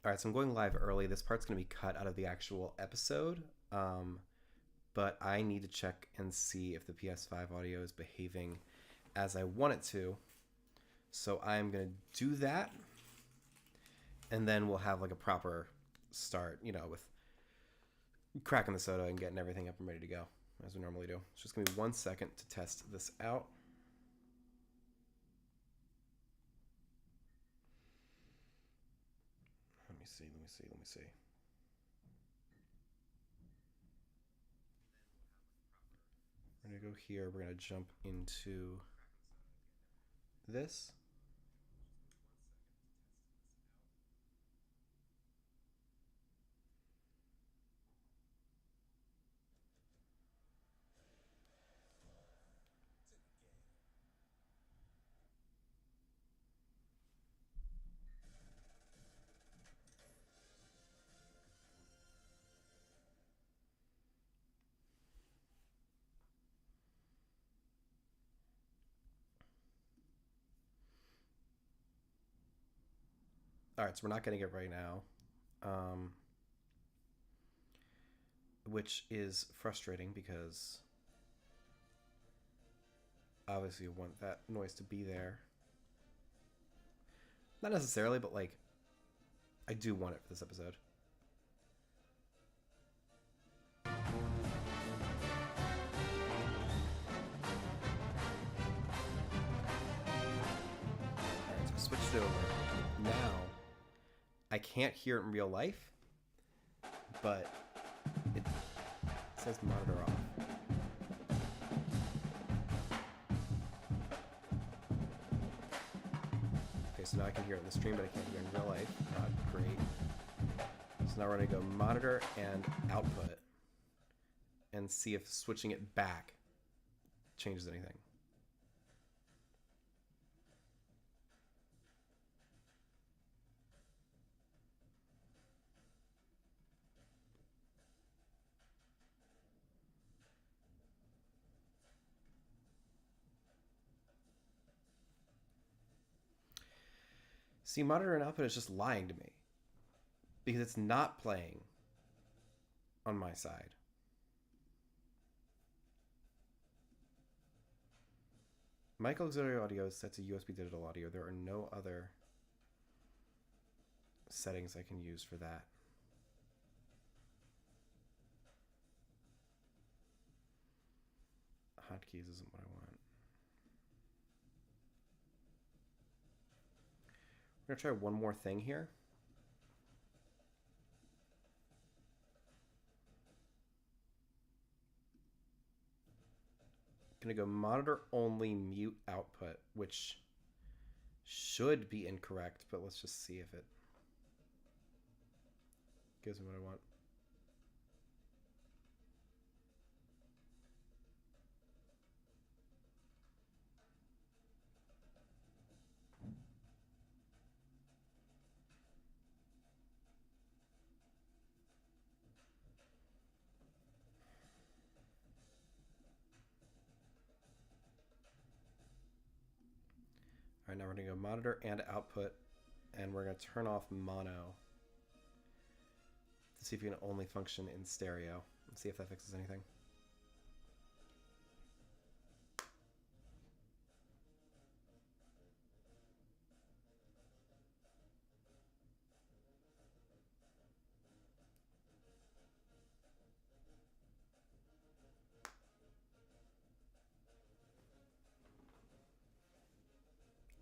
All right, so I'm going live early. This part's going to be cut out of the actual episode, but I need to check and see if the PS5 audio is behaving as I want it to. So I'm going to do that, and then we'll have like a proper start, with cracking the soda and getting everything up and ready to go, as we normally do. It's just going to be 1 second to test this out. Let me see. We're going to go here. We're going to jump into this. All right, so we're not getting it right now, which is frustrating because obviously you want that noise to be there. Not necessarily, but like I do want it for this episode. All right, so I switched it over. Now I can't hear it in real life, but it says monitor off. Okay, so now I can hear it in the stream, but I can't hear it in real life. Great. So now we're going to go monitor and output and see if switching it back changes anything. See, monitor and output is just lying to me because it's not playing on my side. Mic auxiliary audio is set to USB digital audio. There are no other settings I can use for that. Hotkeys isn't what I want. We're going to try one more thing here. Going to go monitor only mute output, which should be incorrect, but let's just see if it gives me what I want. All right, now we're going to go monitor and output, and we're going to turn off mono to see if we can only function in stereo and see if that fixes anything.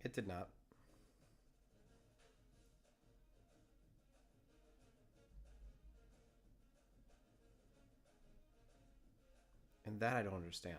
It did not. And that I don't understand.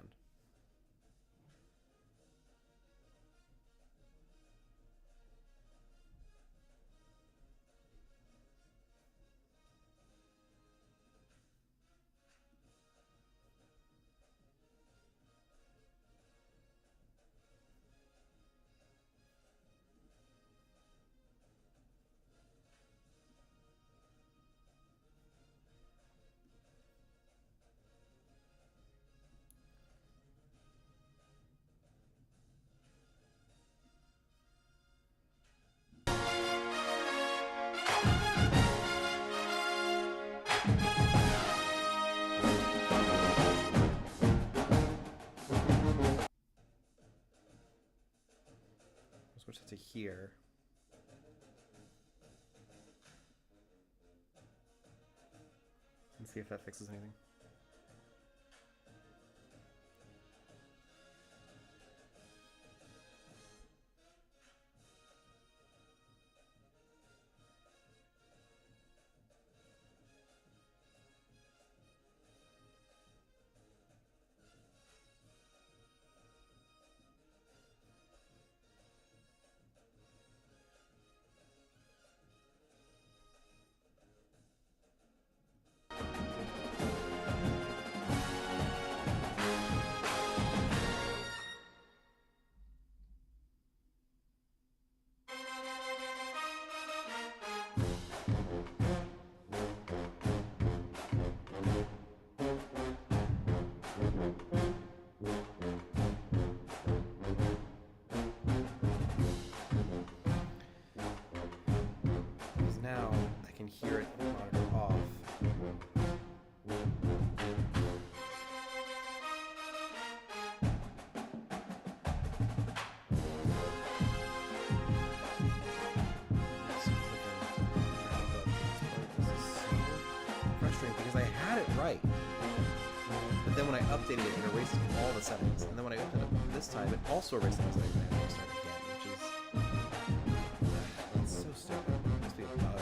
here. And see if that fixes anything. Now I can hear it monitor off. This is so frustrating because I had it right. But then when I updated it, it erased all the settings. And then when I opened it this time, it also erased all the settings. And I had to start again, which is... That's so stupid. It must be a bug.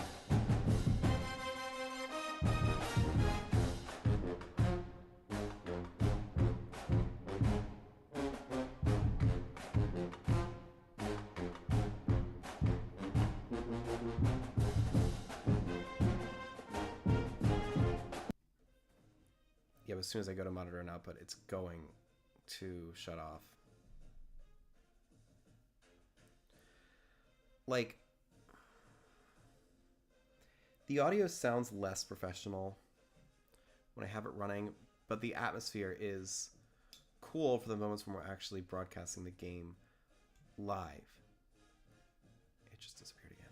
Yeah, but as soon as I go to monitor and output, it's going to shut off. Like, the audio sounds less professional when I have it running, but the atmosphere is cool for the moments when we're actually broadcasting the game live. It just disappeared again.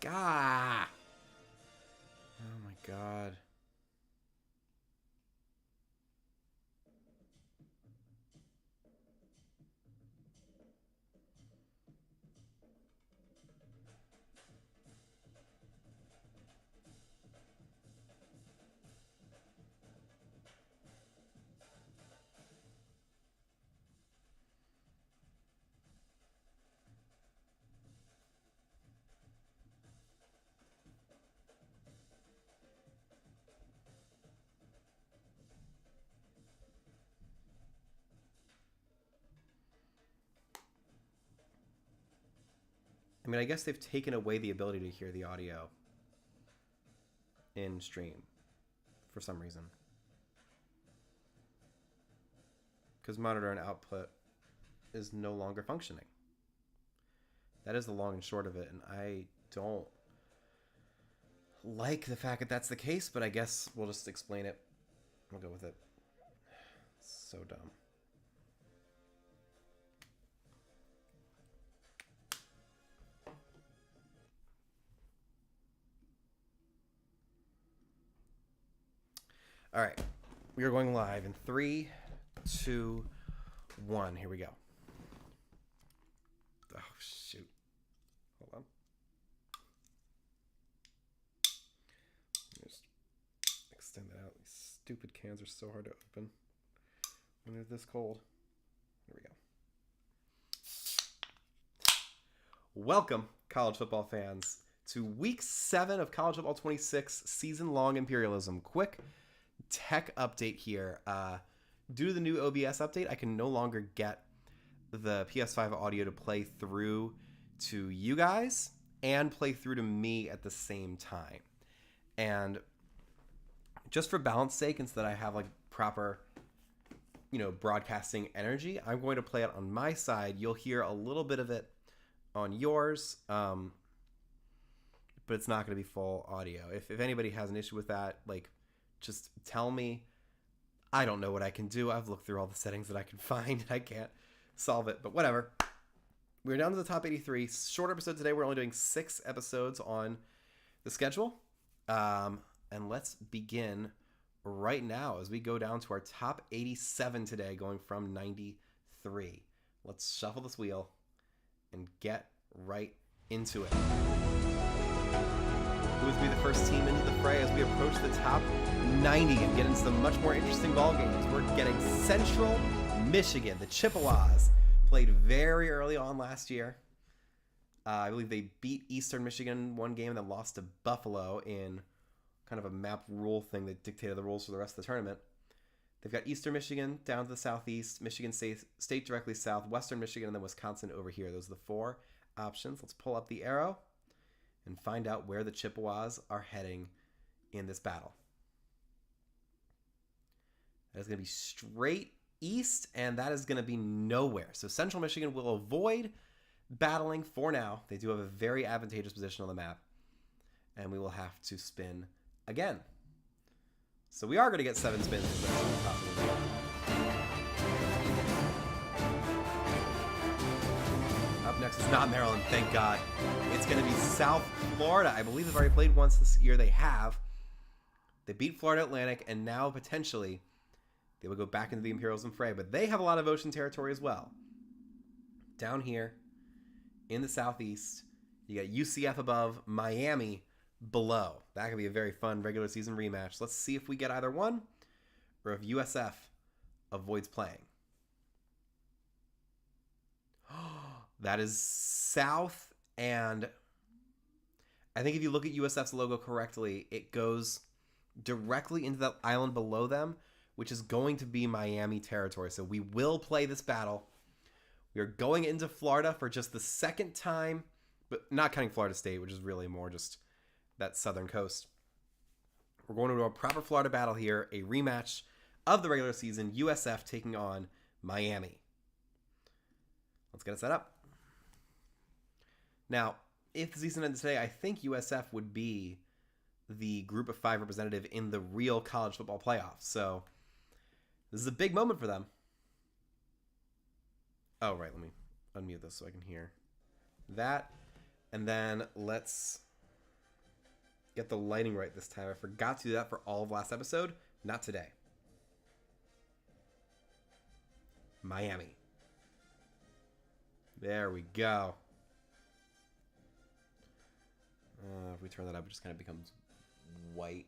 Gah! Oh my god. I mean, I guess they've taken away the ability to hear the audio in stream for some reason. Because monitor and output is no longer functioning. That is the long and short of it, and I don't like the fact that that's the case, but I guess we'll just explain it. We'll go with it. It's so dumb. All right, we are going live in 3, 2, 1. Here we go. Oh, shoot. Hold on. Stupid cans are so hard to open when they're this cold. There we go. Welcome, college football fans, to Week 7 of College Football 26 season-long Imperialism. Quick tech update here. Due to the new OBS update, I can no longer get the PS5 audio to play through to you guys and play through to me at the same time. And just for balance sake, and so that I have like proper, broadcasting energy, I'm going to play it on my side. You'll hear a little bit of it on yours, but it's not going to be full audio. If anybody has an issue with that, just tell me. I don't know what I can do. I've looked through all the settings that I can find, and I can't solve it, but whatever. We're down to the top 83. Short episode today. We're only doing 6 episodes on the schedule. And let's begin right now as we go down to our top 87 today, going from 93. Let's shuffle this wheel and get right into it. Who would be the first team into the fray as we approach the top 90 and get into some much more interesting ball games? We're getting Central Michigan. The Chippewas played very early on last year. I believe they beat Eastern Michigan one game and then lost to Buffalo in kind of a map rule thing that dictated the rules for the rest of the tournament. They've got Eastern Michigan down to the southeast, Michigan State directly south, Western Michigan, and then Wisconsin over here. Those are the 4 options. Let's pull up the arrow and find out where the Chippewas are heading in this battle. That is going to be straight east, and that is going to be nowhere. So Central Michigan will avoid battling for now. They do have a very advantageous position on the map, and we will have to spin again. So we are going to get 7 spins. Up next is not Maryland, thank God. It's going to be South Florida. I believe they've already played once this year. They have. They beat Florida Atlantic, and now potentially they will go back into the Imperialism fray. But they have a lot of ocean territory as well. Down here in the southeast, you got UCF above, Miami below. That could be a very fun regular season rematch. Let's see if we get either one or if USF avoids playing. That is south, and I think if you look at USF's logo correctly, it goes directly into the island below them, which is going to be Miami territory. So we will play this battle. We are going into Florida for just the second time, but not counting Florida State, which is really more just that southern coast. We're going to do a proper Florida battle here, a rematch of the regular season, USF taking on Miami. Let's get it set up. Now, if the season ended today, I think USF would be the group of 5 representative in the real college football playoffs. So this is a big moment for them. Oh, right. Let me unmute this so I can hear that. And then let's get the lighting right this time. I forgot to do that for all of last episode. Not today. Miami. There we go. If we turn that up, it just kind of becomes white.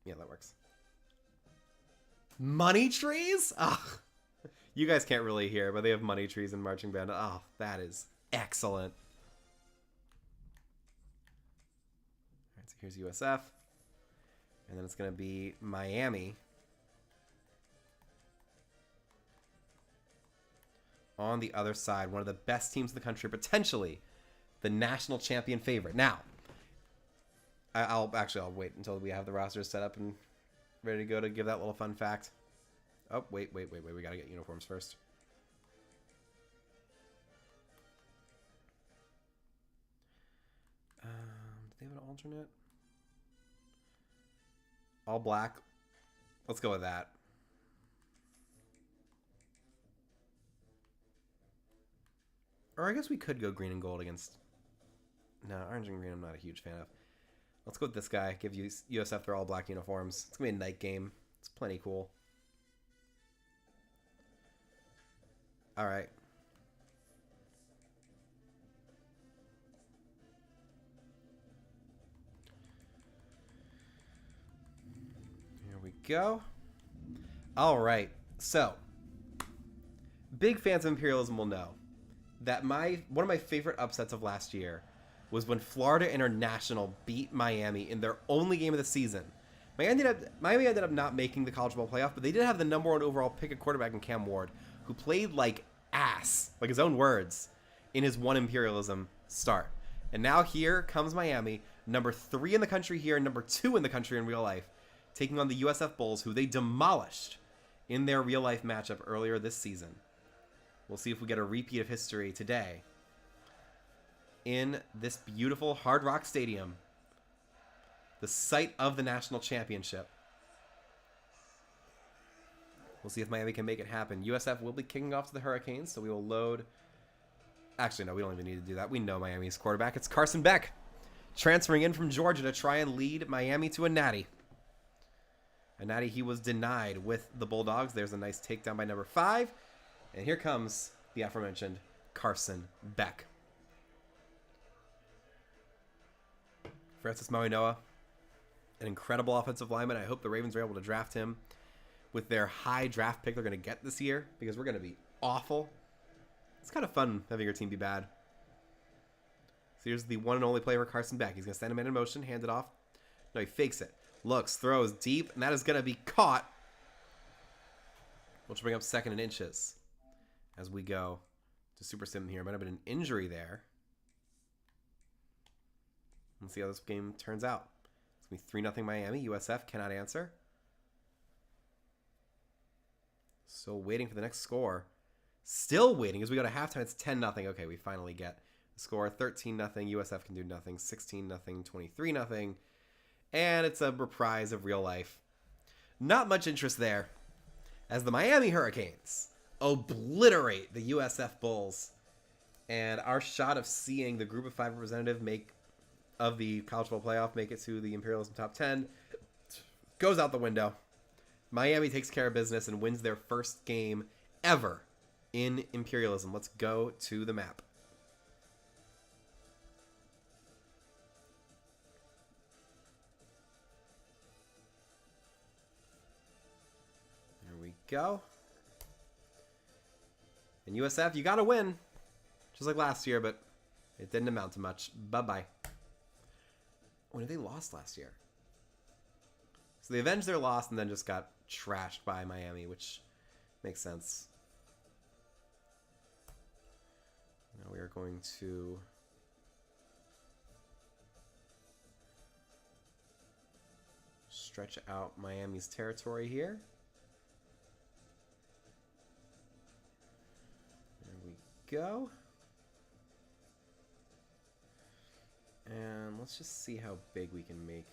Yeah, that works. Money trees? Ugh. You guys can't really hear, but they have money trees and marching band. Oh, that is excellent. All right, so here's USF. And then it's going to be Miami on the other side. One of the best teams in the country, potentially the national champion favorite. Now, I'll wait until we have the rosters set up and ready to go to give that little fun fact. Oh, wait. We got to get uniforms first. Do they have an alternate? All black. Let's go with that. Or I guess we could go green and gold against... No, orange and green I'm not a huge fan of. Let's go with this guy. Give USF their all black uniforms. It's going to be a night game. It's plenty cool. All right. go. All right. So, big fans of Imperialism will know that one of my favorite upsets of last year was when Florida International beat Miami in their only game of the season. Miami ended up not making the college ball playoff, but they did have the #1 overall pick at quarterback in Cam Ward, who played like ass, like his own words, in his one Imperialism start. And now here comes Miami, #3 in the country here, and #2 in the country in real life, taking on the USF Bulls, who they demolished in their real life matchup earlier this season. We'll see if we get a repeat of history today in this beautiful Hard Rock Stadium, the site of the national championship. We'll see if Miami can make it happen. USF will be kicking off to the Hurricanes, so we will load. Actually, no, we don't even need to do that. We know Miami's quarterback. It's Carson Beck, transferring in from Georgia to try and lead Miami to a natty. A natty he was denied with the Bulldogs. There's a nice takedown by #5. And here comes the aforementioned Carson Beck. Francis Mauigoa, an incredible offensive lineman. I hope the Ravens are able to draft him with their high draft pick they're going to get this year, because we're going to be awful. It's kind of fun having your team be bad. So here's the one and only player for Carson Beck. He's going to stand a man in motion, hand it off. No, he fakes it. Looks, throws deep, and that is going to be caught, which will bring up 2nd and inches as we go to Super Sim here. Might have been an injury there. Let's see how this game turns out. It's going to be 3-0 Miami. USF cannot answer. Still waiting for the next score. Still waiting as we go to halftime. It's 10-0. Okay, we finally get the score. 13-0. USF can do nothing. 16-0. 23-0. And it's a reprise of real life. Not much interest there, as the Miami Hurricanes obliterate the USF Bulls. And our shot of seeing the Group of 5 representative of the college football playoff make it to the Imperialism top 10 goes out the window. Miami takes care of business and wins their first game ever in Imperialism. Let's go to the map. There we go. And USF, you got to win. Just like last year, but it didn't amount to much. Bye-bye. When they lost last year? So they avenged their loss and then just got trashed by Miami, which makes sense. Now we are going to stretch out Miami's territory here. There we go. And let's just see how big we can make.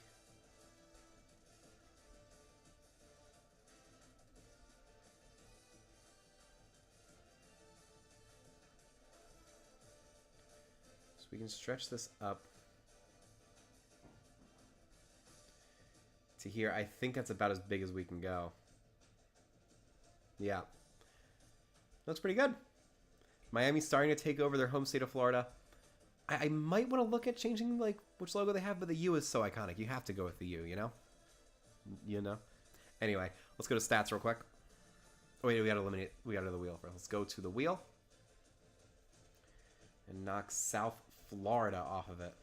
So we can stretch this up to here. I think that's about as big as we can go. Yeah. Looks pretty good. Miami's starting to take over their home state of Florida. I might want to look at changing like which logo they have, but the U is so iconic. You have to go with the U, you know? You know? Anyway, let's go to stats real quick. Oh, wait, we gotta eliminate. We gotta do the wheel first. Let's go to the wheel. And knock South Florida off of it.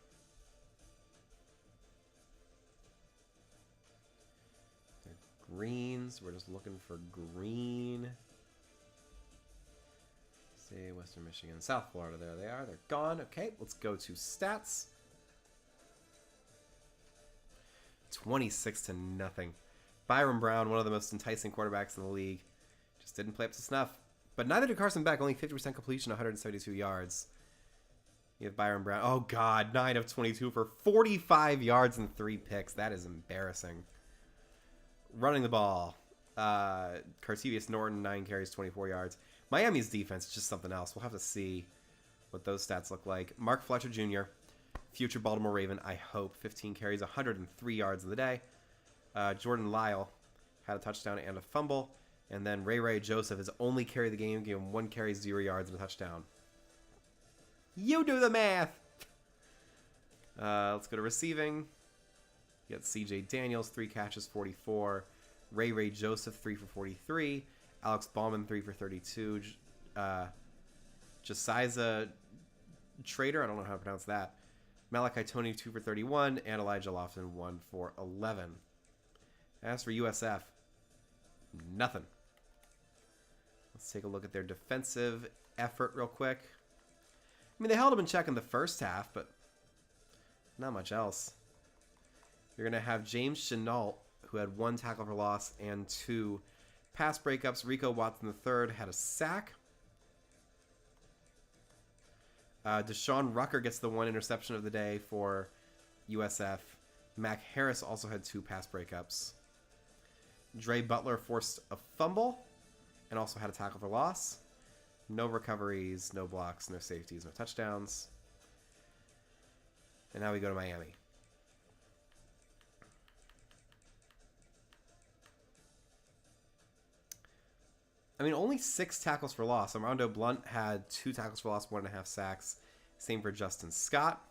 They're greens. We're just looking for green. Say Western Michigan, South Florida. There they are. They're gone. Okay, let's go to stats. 26-0. Byron Brown, one of the most enticing quarterbacks in the league, just didn't play up to snuff. But neither did Carson Beck. Only 50% completion, 172 yards. You have Byron Brown. Oh, God. 9 of 22 for 45 yards and 3 picks. That is embarrassing. Running the ball. Cartevious Norton, 9 carries, 24 yards. Miami's defense is just something else. We'll have to see what those stats look like. Mark Fletcher Jr., future Baltimore Raven, I hope. 15 carries, 103 yards in the day. Jordan Lyle had a touchdown and a fumble. And then Ray Joseph has only carried the game, gave him 1 carry, 0 yards, and a touchdown. You do the math! Let's go to receiving. You got C.J. Daniels, 3 catches, 44. Ray Joseph, 3 for 43. Alex Bauman, 3 for 32. Josiah Trader, I don't know how to pronounce that. Malachi Tony, 2 for 31. And Elijah Lofton, 1 for 11. As for USF, nothing. Let's take a look at their defensive effort real quick. I mean, they held them in check in the first half, but not much else. You're going to have James Chenault, who had 1 tackle for loss and 2 pass breakups. Rico Watson III had a sack. Deshaun Rucker gets the 1 interception of the day for USF. Mac Harris also had 2 pass breakups. Dre Butler forced a fumble and also had a tackle for loss. No recoveries, no blocks, no safeties, no touchdowns. And now we go to Miami. I mean, only 6 tackles for loss. Armando Blunt had 2 tackles for loss, 1.5 sacks. Same for Justin Scott.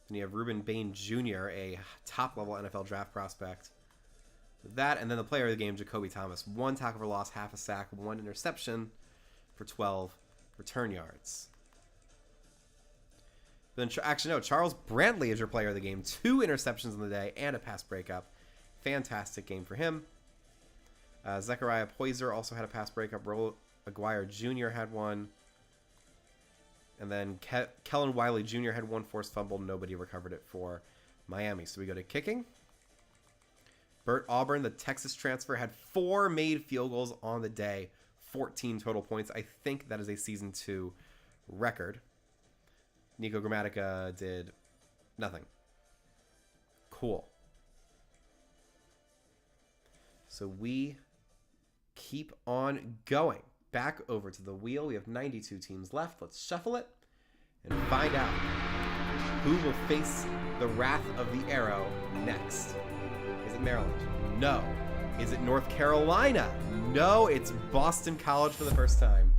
Then you have Ruben Bain Jr., a top-level NFL draft prospect. That, and then the player of the game, Jacoby Thomas. 1 tackle for loss, 1/2 a sack, 1 interception for 12 return yards. Then, actually, no, Charles Brantley is your player of the game. 2 interceptions in the day and a pass breakup. Fantastic game for him. Zechariah Poyser also had a pass breakup. Roll Aguirre Jr. had 1. And then Kellen Wiley Jr. had 1 forced fumble. Nobody recovered it for Miami. So we go to kicking. Bert Auburn, the Texas transfer, had 4 made field goals on the day. 14 total points. I think that is a Season 2 record. Nico Grammatica did nothing. Cool. So we keep on going. Back over to the wheel. We have 92 teams left. Let's shuffle it and find out who will face the wrath of the arrow next. Is it Maryland? No. Is it North Carolina? No, it's Boston College for the first time.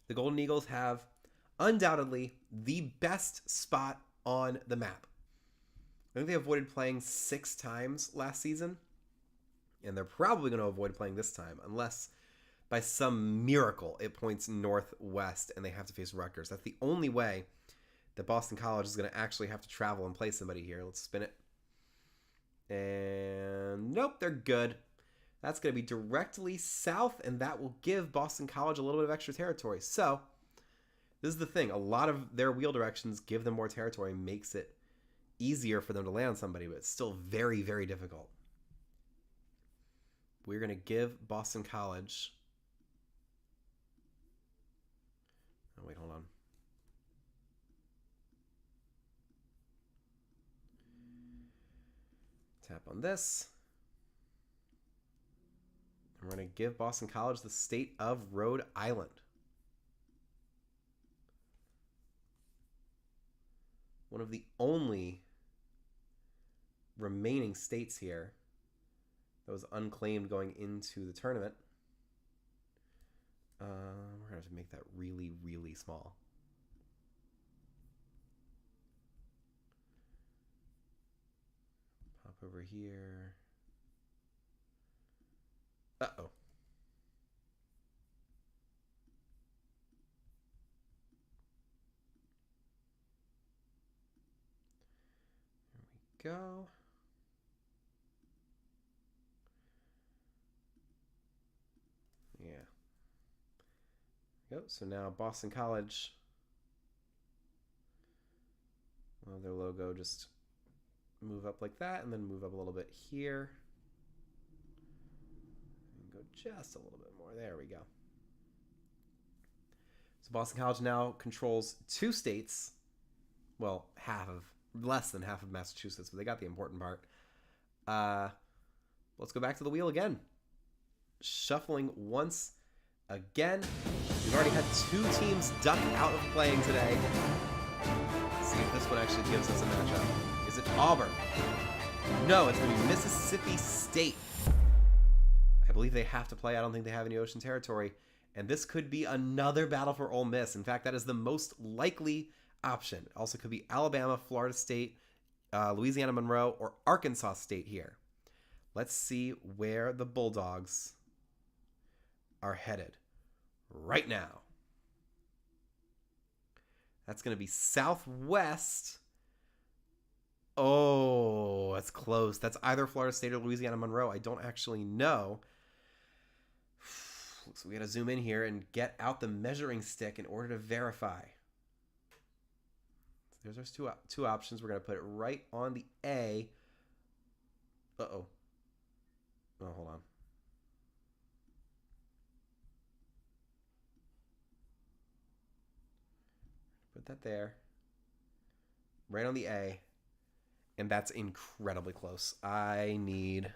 The Golden Eagles have undoubtedly the best spot on the map. I think they avoided playing 6 times last season, and they're probably going to avoid playing this time, unless by some miracle it points northwest and they have to face Rutgers. That's the only way that Boston College is going to actually have to travel and play somebody here. Let's spin it. And nope, they're good. That's going to be directly south, and that will give Boston College a little bit of extra territory. So, this is the thing. A lot of their wheel directions give them more territory, makes it easier for them to land on somebody, but it's still very, very difficult. We're going to give Boston College... Oh, wait, hold on. Tap on this. And we're going to give Boston College the state of Rhode Island. One of the only remaining states here that was unclaimed going into the tournament. We're going to have to make that really, really small. Pop over here. Uh-oh. There we go. Yeah. There we go. So now Boston College, well, their logo just move up like that and then move up a little bit here. And go just a little bit more. There we go. So Boston College now controls 2 states. Well, less than half of Massachusetts, but they got the important part. Let's go back to the wheel again. Shuffling once again. We've already had 2 teams duck out of playing today. Let's see if this one actually gives us a matchup. Is it Auburn? No, it's going to be Mississippi State. I believe they have to play. I don't think they have any ocean territory. And this could be another battle for Ole Miss. In fact, that is the most likely option. It also could be Alabama, Florida State, Louisiana Monroe or Arkansas State here. Let's see where the Bulldogs are headed right now. That's going to be Southwest. Oh, that's close. That's either Florida State or Louisiana Monroe. I don't actually know. So we got to zoom in here and get out the measuring stick in order to verify. There's our two options. We're going to put it right on the A. Uh-oh. Oh, hold on. Put that there. Right on the A. And that's incredibly close. I need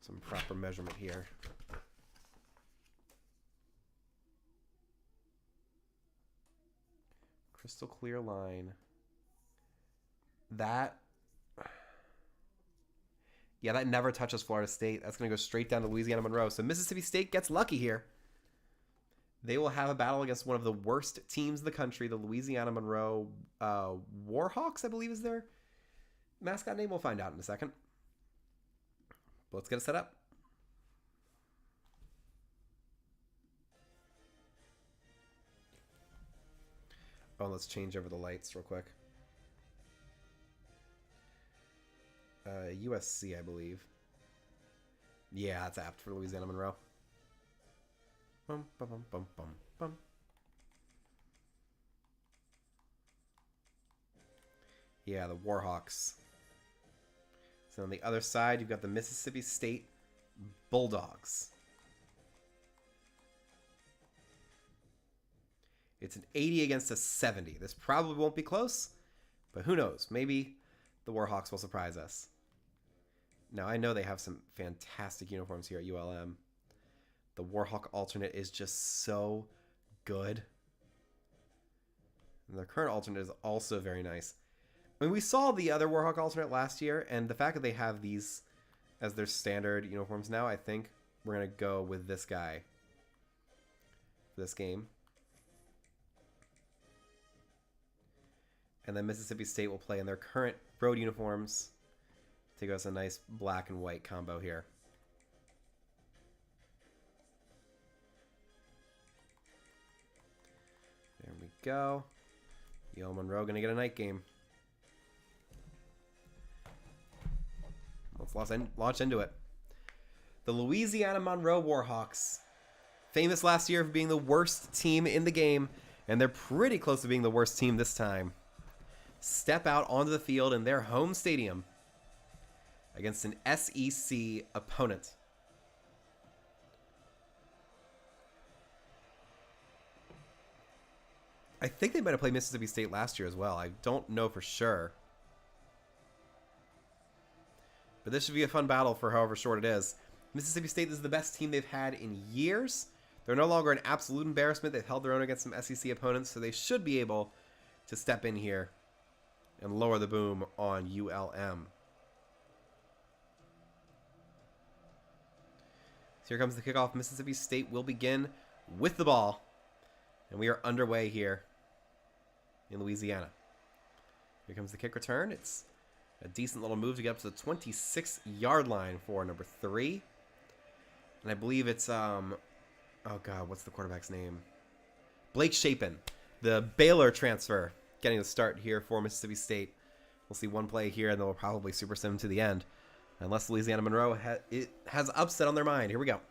some proper measurement here. Crystal clear line. That never touches Florida State. That's going to go straight down to Louisiana Monroe. So Mississippi State gets lucky here. They will have a battle against one of the worst teams in the country, the Louisiana Monroe Warhawks, I believe is their mascot name. We'll find out in a second. But let's get it set up. Oh, let's change over the lights real quick. USC, I believe. Yeah, that's apt for Louisiana Monroe. Bum, bum, bum, bum, bum, bum. Yeah, the Warhawks. So on the other side, you've got the Mississippi State Bulldogs. It's an 80 against a 70. This probably won't be close, but who knows? Maybe the Warhawks will surprise us. Now, I know they have some fantastic uniforms here at ULM. The Warhawk alternate is just so good. And their current alternate is also very nice. I mean, we saw the other Warhawk alternate last year, and the fact that they have these as their standard uniforms now, I think we're going to go with this guy for this game. And then Mississippi State will play in their current road uniforms to give us a nice black and white combo here. There we go. UL Monroe going to get a night game. Let's launch into it. The Louisiana Monroe Warhawks, famous last year for being the worst team in the game, and they're pretty close to being the worst team this time, step out onto the field in their home stadium against an SEC opponent. I think they might have played Mississippi State last year as well. I don't know for sure. But this should be a fun battle for however short it is. Mississippi State is the best team they've had in years. They're no longer an absolute embarrassment. They've held their own against some SEC opponents, so they should be able to step in here and lower the boom on ULM. So here comes the kickoff. Mississippi State will begin with the ball. And we are underway here in Louisiana. Here comes the kick return. It's a decent little move to get up to the 26-yard line for number 3. And I believe it's, oh God, what's the quarterback's name? Blake Shapen, the Baylor transfer, getting the start here for Mississippi State. We'll see one play here, and then we'll probably super sim to the end. Unless Louisiana Monroe has upset on their mind. Here we go.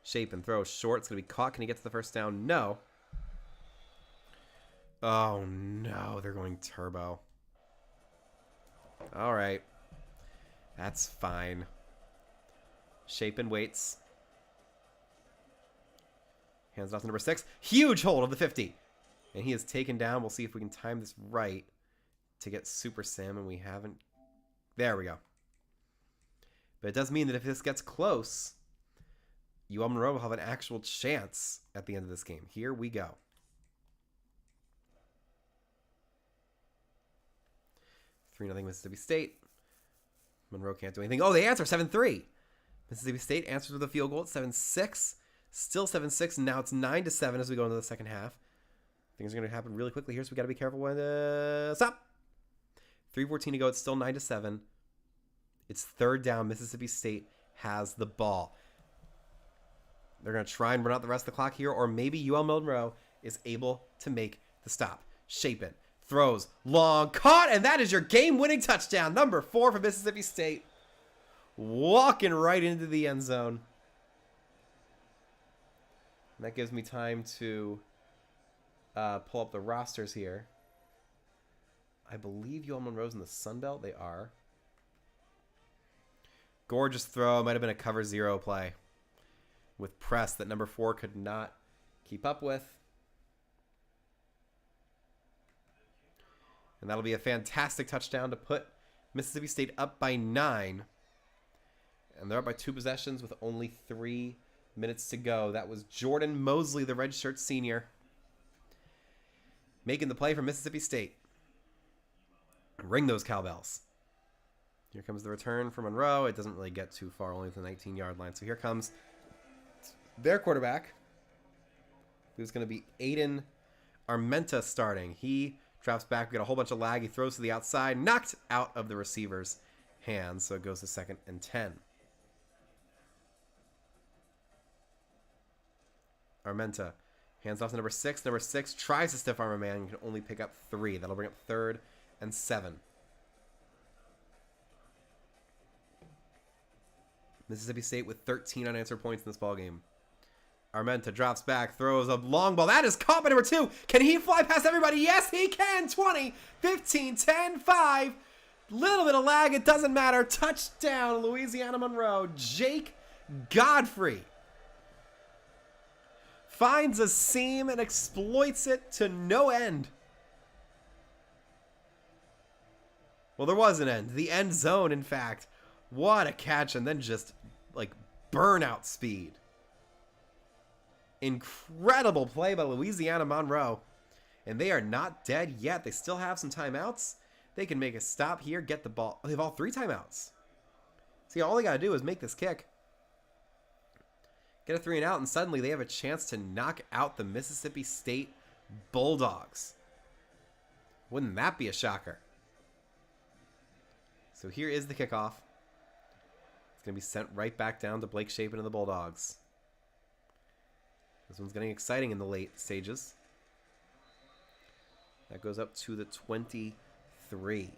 Shapen throws short. It's going to be caught. Can he get to the first down? No. Oh, no. They're going turbo. All right. That's fine. Shapen waits. Hands off to number 6. Huge hold of the 50. And he is taken down. We'll see if we can time this right to get Super Sim, and we haven't. There we go. But it does mean that if this gets close, UL Monroe will have an actual chance at the end of this game. Here we go. 3-0 Mississippi State. Monroe can't do anything. Oh, they answer 7-3. Mississippi State answers with a field goal at 7-6. Still 7-6. Now it's 9-7 as we go into the second half. Things are going to happen really quickly here, so we got to be careful when stop. 3:14 to go. It's still 9-7. It's third down. Mississippi State has the ball. They're going to try and run out the rest of the clock here, or maybe UL Monroe is able to make the stop. Shapen throws long, caught, and that is your game-winning touchdown. Number 4 for Mississippi State. Walking right into the end zone. And that gives me time to pull up the rosters here. I believe UL Monroe's in the Sun Belt. They are. Gorgeous throw. Might have been a cover 0 play with press that number 4 could not keep up with. And that'll be a fantastic touchdown to put Mississippi State up by 9. And they're up by 2 possessions with only 3 minutes to go. That was Jordan Mosley, the redshirt senior, making the play for Mississippi State. Ring those cowbells. Here comes the return for Monroe. It doesn't really get too far, only to the 19-yard line. So here comes their quarterback, who's going to be Aiden Armenta starting. He drops back. We got a whole bunch of lag. He throws to the outside, knocked out of the receiver's hands. So it goes to 2nd and 10. Armenta hands off to number 6. Number 6 tries to stiff arm a man and can only pick up 3. That'll bring up 3rd and 7. Mississippi State with 13 unanswered points in this ballgame. Armenta drops back, throws a long ball. That is caught by number 2. Can he fly past everybody? Yes, he can. 20, 15, 10, 5. Little bit of lag. It doesn't matter. Touchdown, Louisiana Monroe. Jake Godfrey finds a seam and exploits it to no end. Well, there was an end. The end zone, in fact. What a catch, and then just, like, burnout speed. Incredible play by Louisiana Monroe. And they are not dead yet. They still have some timeouts. They can make a stop here, get the ball. They have all 3 timeouts. See, all they got to do is make this kick. Get a 3 and out, and suddenly they have a chance to knock out the Mississippi State Bulldogs. Wouldn't that be a shocker? So here is the kickoff. It's going to be sent right back down to Blake Shapen and the Bulldogs. This one's getting exciting in the late stages. That goes up to the 23.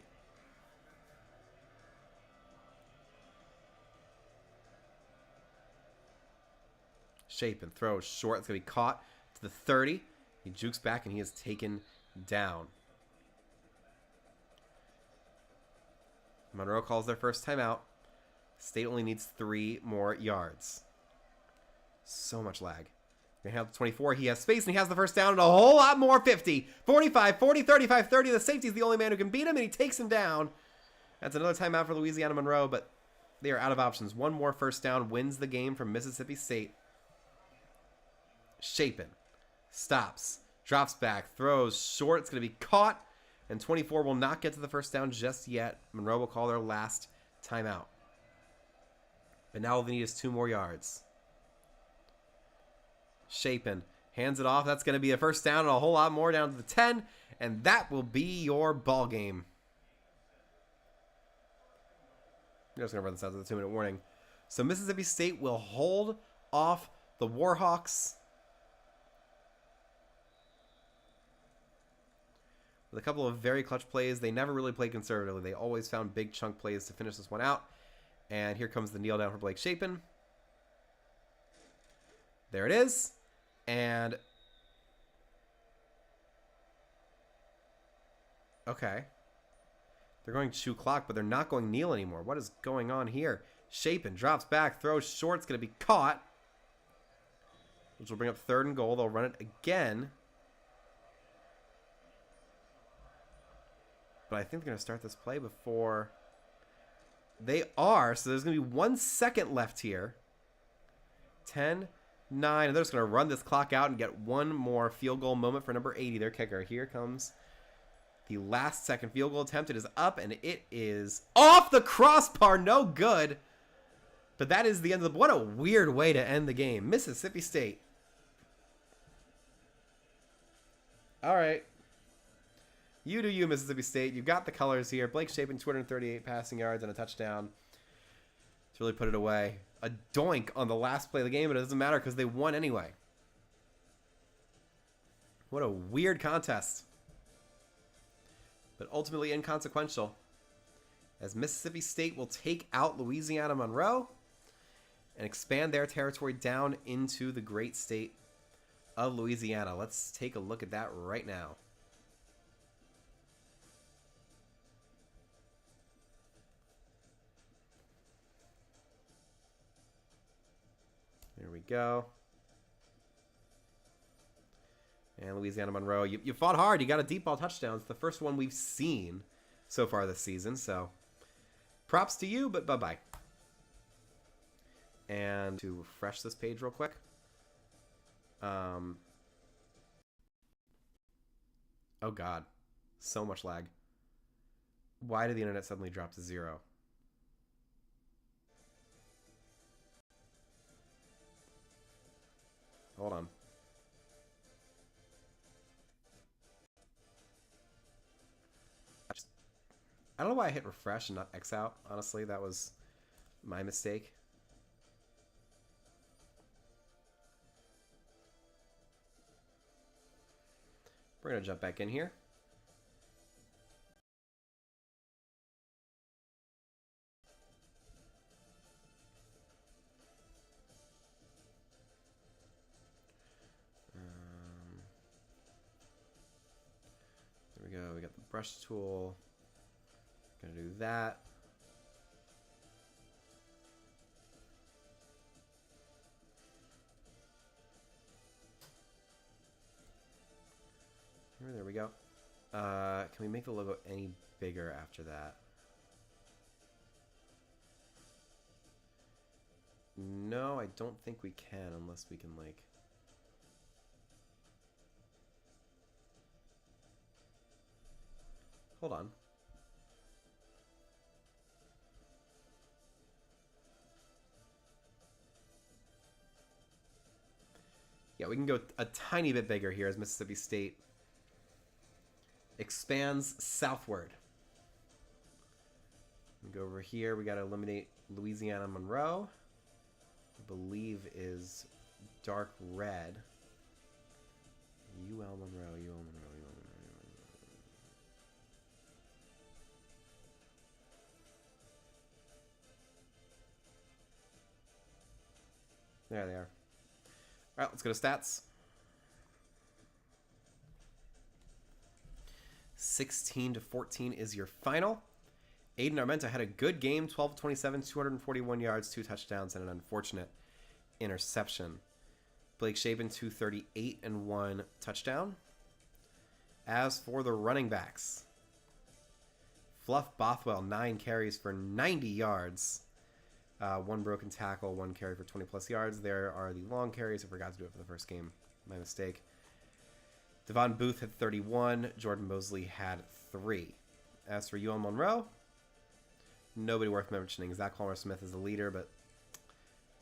Shapen throws short. It's going to be caught to the 30. He jukes back and he is taken down. Monroe calls their first timeout. State only needs 3 more yards. So much lag. They have 24. He has space and he has the first down and a whole lot more. 50, 45, 40, 35, 30. The safety's the only man who can beat him and he takes him down. That's another timeout for Louisiana Monroe, but they are out of options. 1 more first down wins the game from Mississippi State. Shapen stops, drops back, throws short. It's going to be caught, and 24 will not get to the first down just yet. Monroe will call their last timeout. But now all they need is 2 more yards. Shapen hands it off. That's going to be a first down and a whole lot more down to the 10, and that will be your ball game. I'm just going to run this out to the 2-minute warning. So Mississippi State will hold off the Warhawks with a couple of very clutch plays. They never really played conservatively. They always found big chunk plays to finish this one out. And here comes the kneel down for Blake Shapen. There it is. And okay. They're going chew clock, but they're not going kneel anymore. What is going on here? Shapen drops back, throws short. It's going to be caught, which will bring up 3rd and goal. They'll run it again. But I think they're going to start this play before they are. So there's going to be 1 second left here. 10, 9. And they're just going to run this clock out and get 1 more field goal moment for number 80, their kicker. Here comes the last second field goal attempt. It is up, and it is off the crossbar. No good. But that is the end of the... What a weird way to end the game. Mississippi State All right. You do you, Mississippi State. You got the colors here. Blake Shapen, 238 passing yards and a touchdown to really put it away. A doink on the last play of the game, but it doesn't matter because they won anyway. What a weird contest. But ultimately inconsequential, as Mississippi State will take out Louisiana Monroe and expand their territory down into the great state of Louisiana. Let's take a look at that right now. There we go. And Louisiana Monroe, you fought hard. You got a deep ball touchdown. It's the first one we've seen so far this season. So props to you, but bye-bye. And to refresh this page real quick. Oh, God. So much lag. Why did the internet suddenly drop to 0? Hold on. I don't know why I hit refresh and not X out. Honestly, that was my mistake. We're going to jump back in here. There we go. We got the brush tool. Gonna do that. There we go. Can we make the logo any bigger after that? No, I don't think we can unless we can like... Hold on. Yeah, we can go a tiny bit bigger here as Mississippi State expands southward. We go over here. We got to eliminate Louisiana Monroe. I believe is dark red. UL Monroe, UL Monroe, UL Monroe. There they are. All right, let's go to stats. 16-14 is your final. Aiden Armenta had a good game, 12-27, 241 yards, 2 touchdowns, and an unfortunate interception. Blake Shapen, 238 and 1 touchdown. As for the running backs, Fluff Bothwell, 9 carries for 90 yards. 1 broken tackle, 1 carry for 20-plus yards. There are the long carries. I forgot to do it for the first game. My mistake. Devon Booth had 31. Jordan Mosley had 3. As for UL Monroe, nobody worth mentioning. Zach Palmer-Smith is the leader, but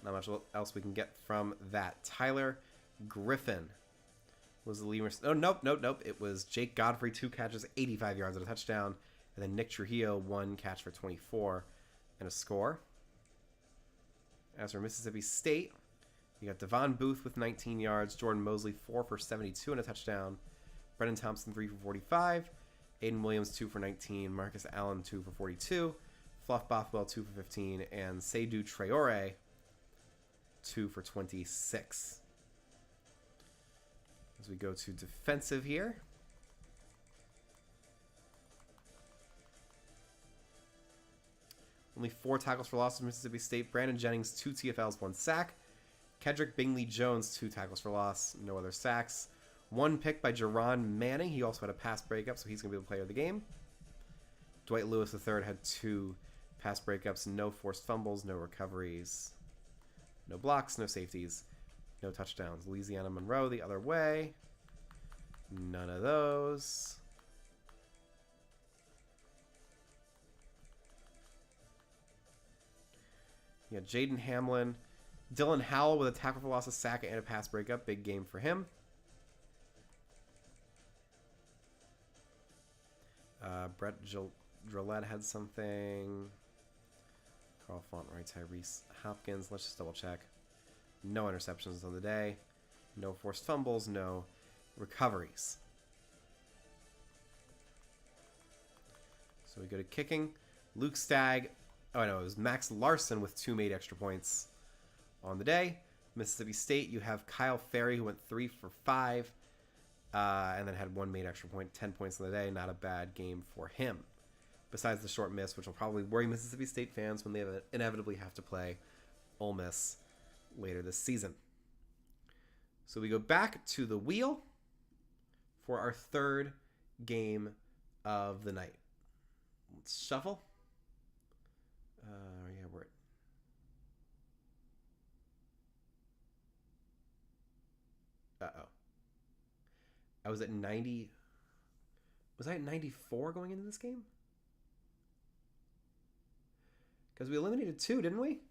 not much else we can get from that. Tyler Griffin was the leader. Oh, nope. It was Jake Godfrey, 2 catches, 85 yards and a touchdown. And then Nick Trujillo, 1 catch for 24 and a score. As for Mississippi State, you got Devon Booth with 19 yards, Jordan Mosley 4 for 72 and a touchdown, Brennan Thompson 3 for 45, Aiden Williams 2 for 19, Marcus Allen 2 for 42, Fluff Bothwell 2 for 15, and Seydou Traore 2 for 26. As we go to defensive here. Only 4 tackles for loss of Mississippi State. Brandon Jennings, 2 TFLs, 1 sack. Kedrick Bingley Jones, 2 tackles for loss, no other sacks. 1 pick by Jerron Manning. He also had a pass breakup, so he's going to be the player of the game. Dwight Lewis III had 2 pass breakups, no forced fumbles, no recoveries, no blocks, no safeties, no touchdowns. Louisiana Monroe the other way. None of those. Yeah, Jaden Hamlin. Dylan Howell with a tackle for loss, a sack, and a pass breakup. Big game for him. Brett Drillette had something. Carl Fauntleroy, Tyrese Hopkins. Let's just double check. No interceptions on the day. No forced fumbles. No recoveries. So we go to kicking. Luke Stagg. Oh, no, it was Max Larson with 2 made extra points on the day. Mississippi State, you have Kyle Ferry, who went 3 for 5, and then had 1 made extra point, 10 points on the day. Not a bad game for him. Besides the short miss, which will probably worry Mississippi State fans when they inevitably have to play Ole Miss later this season. So we go back to the wheel for our third game of the night. Let's shuffle. Yeah, we're at... Uh-oh. I was at 90... Was I at 94 going into this game? Because we eliminated 2, didn't we?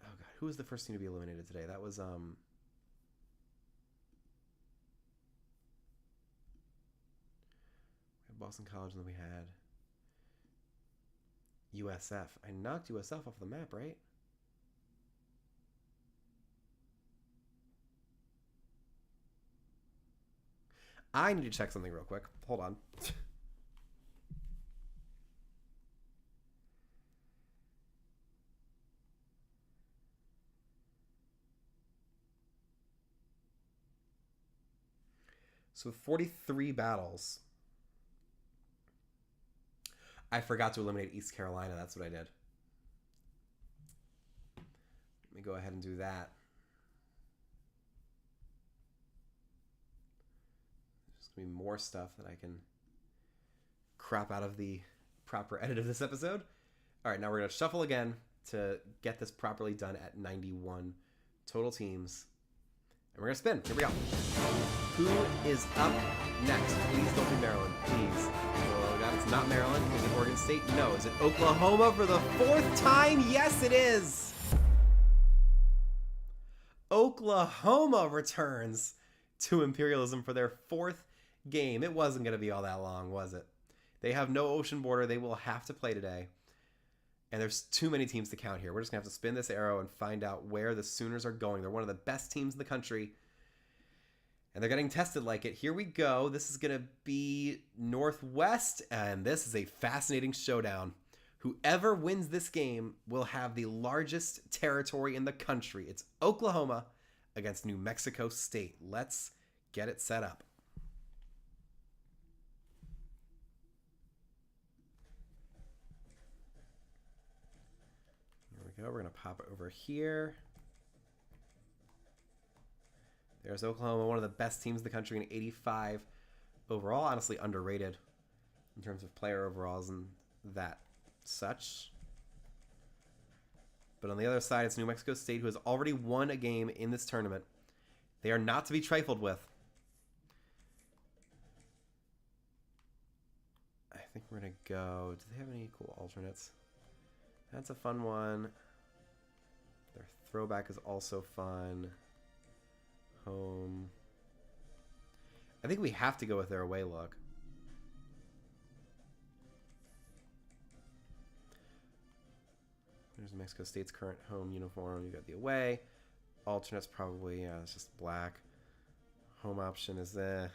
Oh, God. Who was the first team to be eliminated today? That was, we had Boston College, and then we had USF. I knocked USF off the map, right? I need to check something real quick. Hold on. So 43 battles. I forgot to eliminate East Carolina. That's what I did. Let me go ahead and do that. There's going to be more stuff that I can crop out of the proper edit of this episode. All right, now we're going to shuffle again to get this properly done at 91 total teams. And we're going to spin. Here we go. Who is up next? Please don't be Maryland. Please. Oh, God, it's not Maryland. Is it Oregon State? No. Is it Oklahoma for the 4th time? Yes, it is. Oklahoma returns to Imperialism for their 4th game. It wasn't going to be all that long, was it? They have no ocean border. They will have to play today. And there's too many teams to count here. We're just going to have to spin this arrow and find out where the Sooners are going. They're one of the best teams in the country. And they're getting tested like it. Here we go. This is going to be Northwest. And this is a fascinating showdown. Whoever wins this game will have the largest territory in the country. It's Oklahoma against New Mexico State. Let's get it set up. We're going to pop it over here. There's Oklahoma, one of the best teams in the country, in 85 overall. Honestly, underrated in terms of player overalls and that such. But on the other side, it's New Mexico State, who has already won a game in this tournament. They are not to be trifled with. I think we're going to go... Do they have any cool alternates? That's a fun one. Their throwback is also fun. Home. I think we have to go with their away look. There's Mexico State's current home uniform. You got the away. Alternates probably, yeah, it's just black. Home option is there.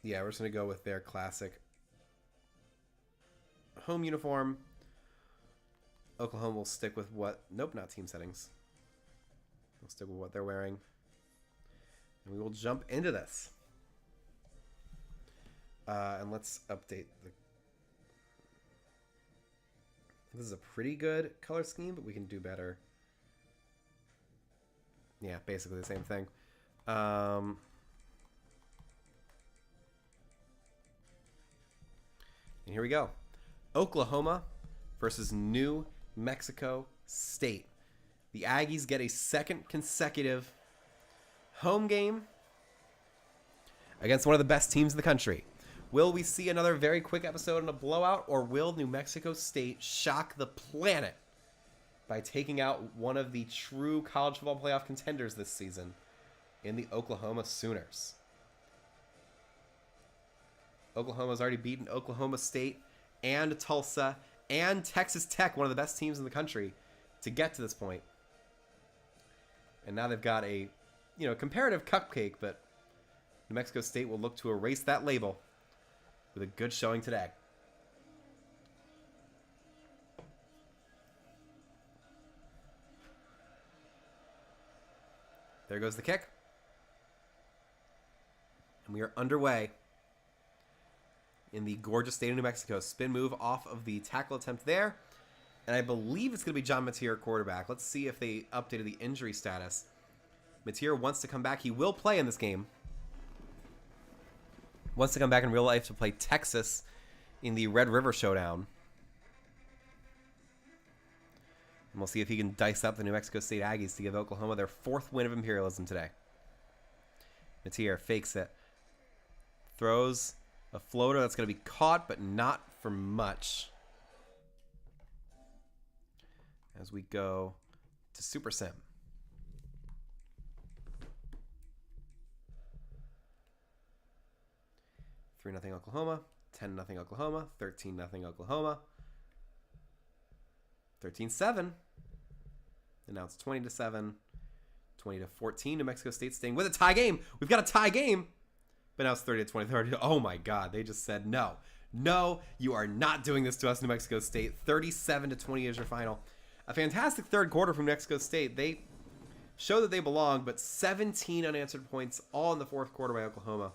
Yeah, we're just going to go with their classic home uniform. Oklahoma will stick with what... Nope, not team settings. We'll stick with what they're wearing. And we will jump into this. And let's update the... This is a pretty good color scheme, but we can do better. Yeah, basically the same thing. And here we go. Oklahoma versus New Mexico State. The Aggies get a second consecutive home game against one of the best teams in the country. Will we see another very quick episode in a blowout, or will New Mexico State shock the planet by taking out one of the true college football playoff contenders this season in the Oklahoma Sooners? Oklahoma's already beaten Oklahoma State and Tulsa and Texas Tech, one of the best teams in the country, to get to this point. And now they've got a, comparative cupcake, but New Mexico State will look to erase that label with a good showing today. There goes the kick. And we are underway in the gorgeous state of New Mexico. Spin move off of the tackle attempt there. And I believe it's going to be John Mateer, quarterback. Let's see if they updated the injury status. Mateer wants to come back. He will play in this game. Wants to come back in real life to play Texas in the Red River Showdown. And we'll see if he can dice up the New Mexico State Aggies to give Oklahoma their 4th win of Imperialism today. Mateer fakes it. Throws a floater that's going to be caught, but not for much. As we go to Super Sim. 3-0 Oklahoma. 10-0 Oklahoma. 13-0 Oklahoma. 13-7. And now it's 20-7. 20-14. New Mexico State staying with a tie game. We've got a tie game. But now it's 30-20. 30. Oh my God. They just said no. No, you are not doing this to us, New Mexico State. 37-20 is your final. A fantastic third quarter from New Mexico State. They show that they belong, but 17 unanswered points all in the fourth quarter by Oklahoma.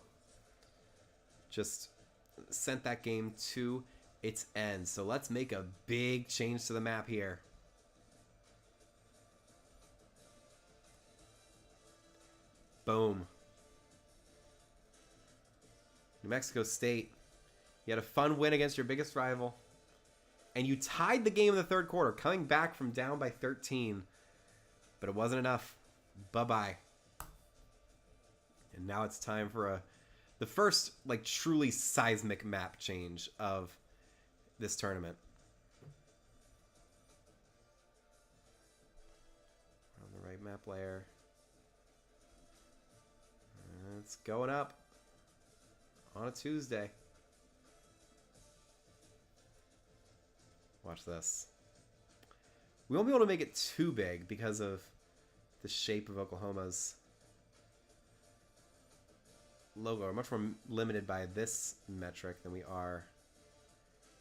Just sent that game to its end. So let's make a big change to the map here. Boom. New Mexico State, you had a fun win against your biggest rival, and you tied the game in the third quarter, coming back from down by 13. But it wasn't enough. Bye-bye. And now it's time for the first, truly seismic map change of this tournament. On the right map layer. It's going up on a Tuesday. Watch this. We won't be able to make it too big because of the shape of Oklahoma's logo. We're much more limited by this metric than we are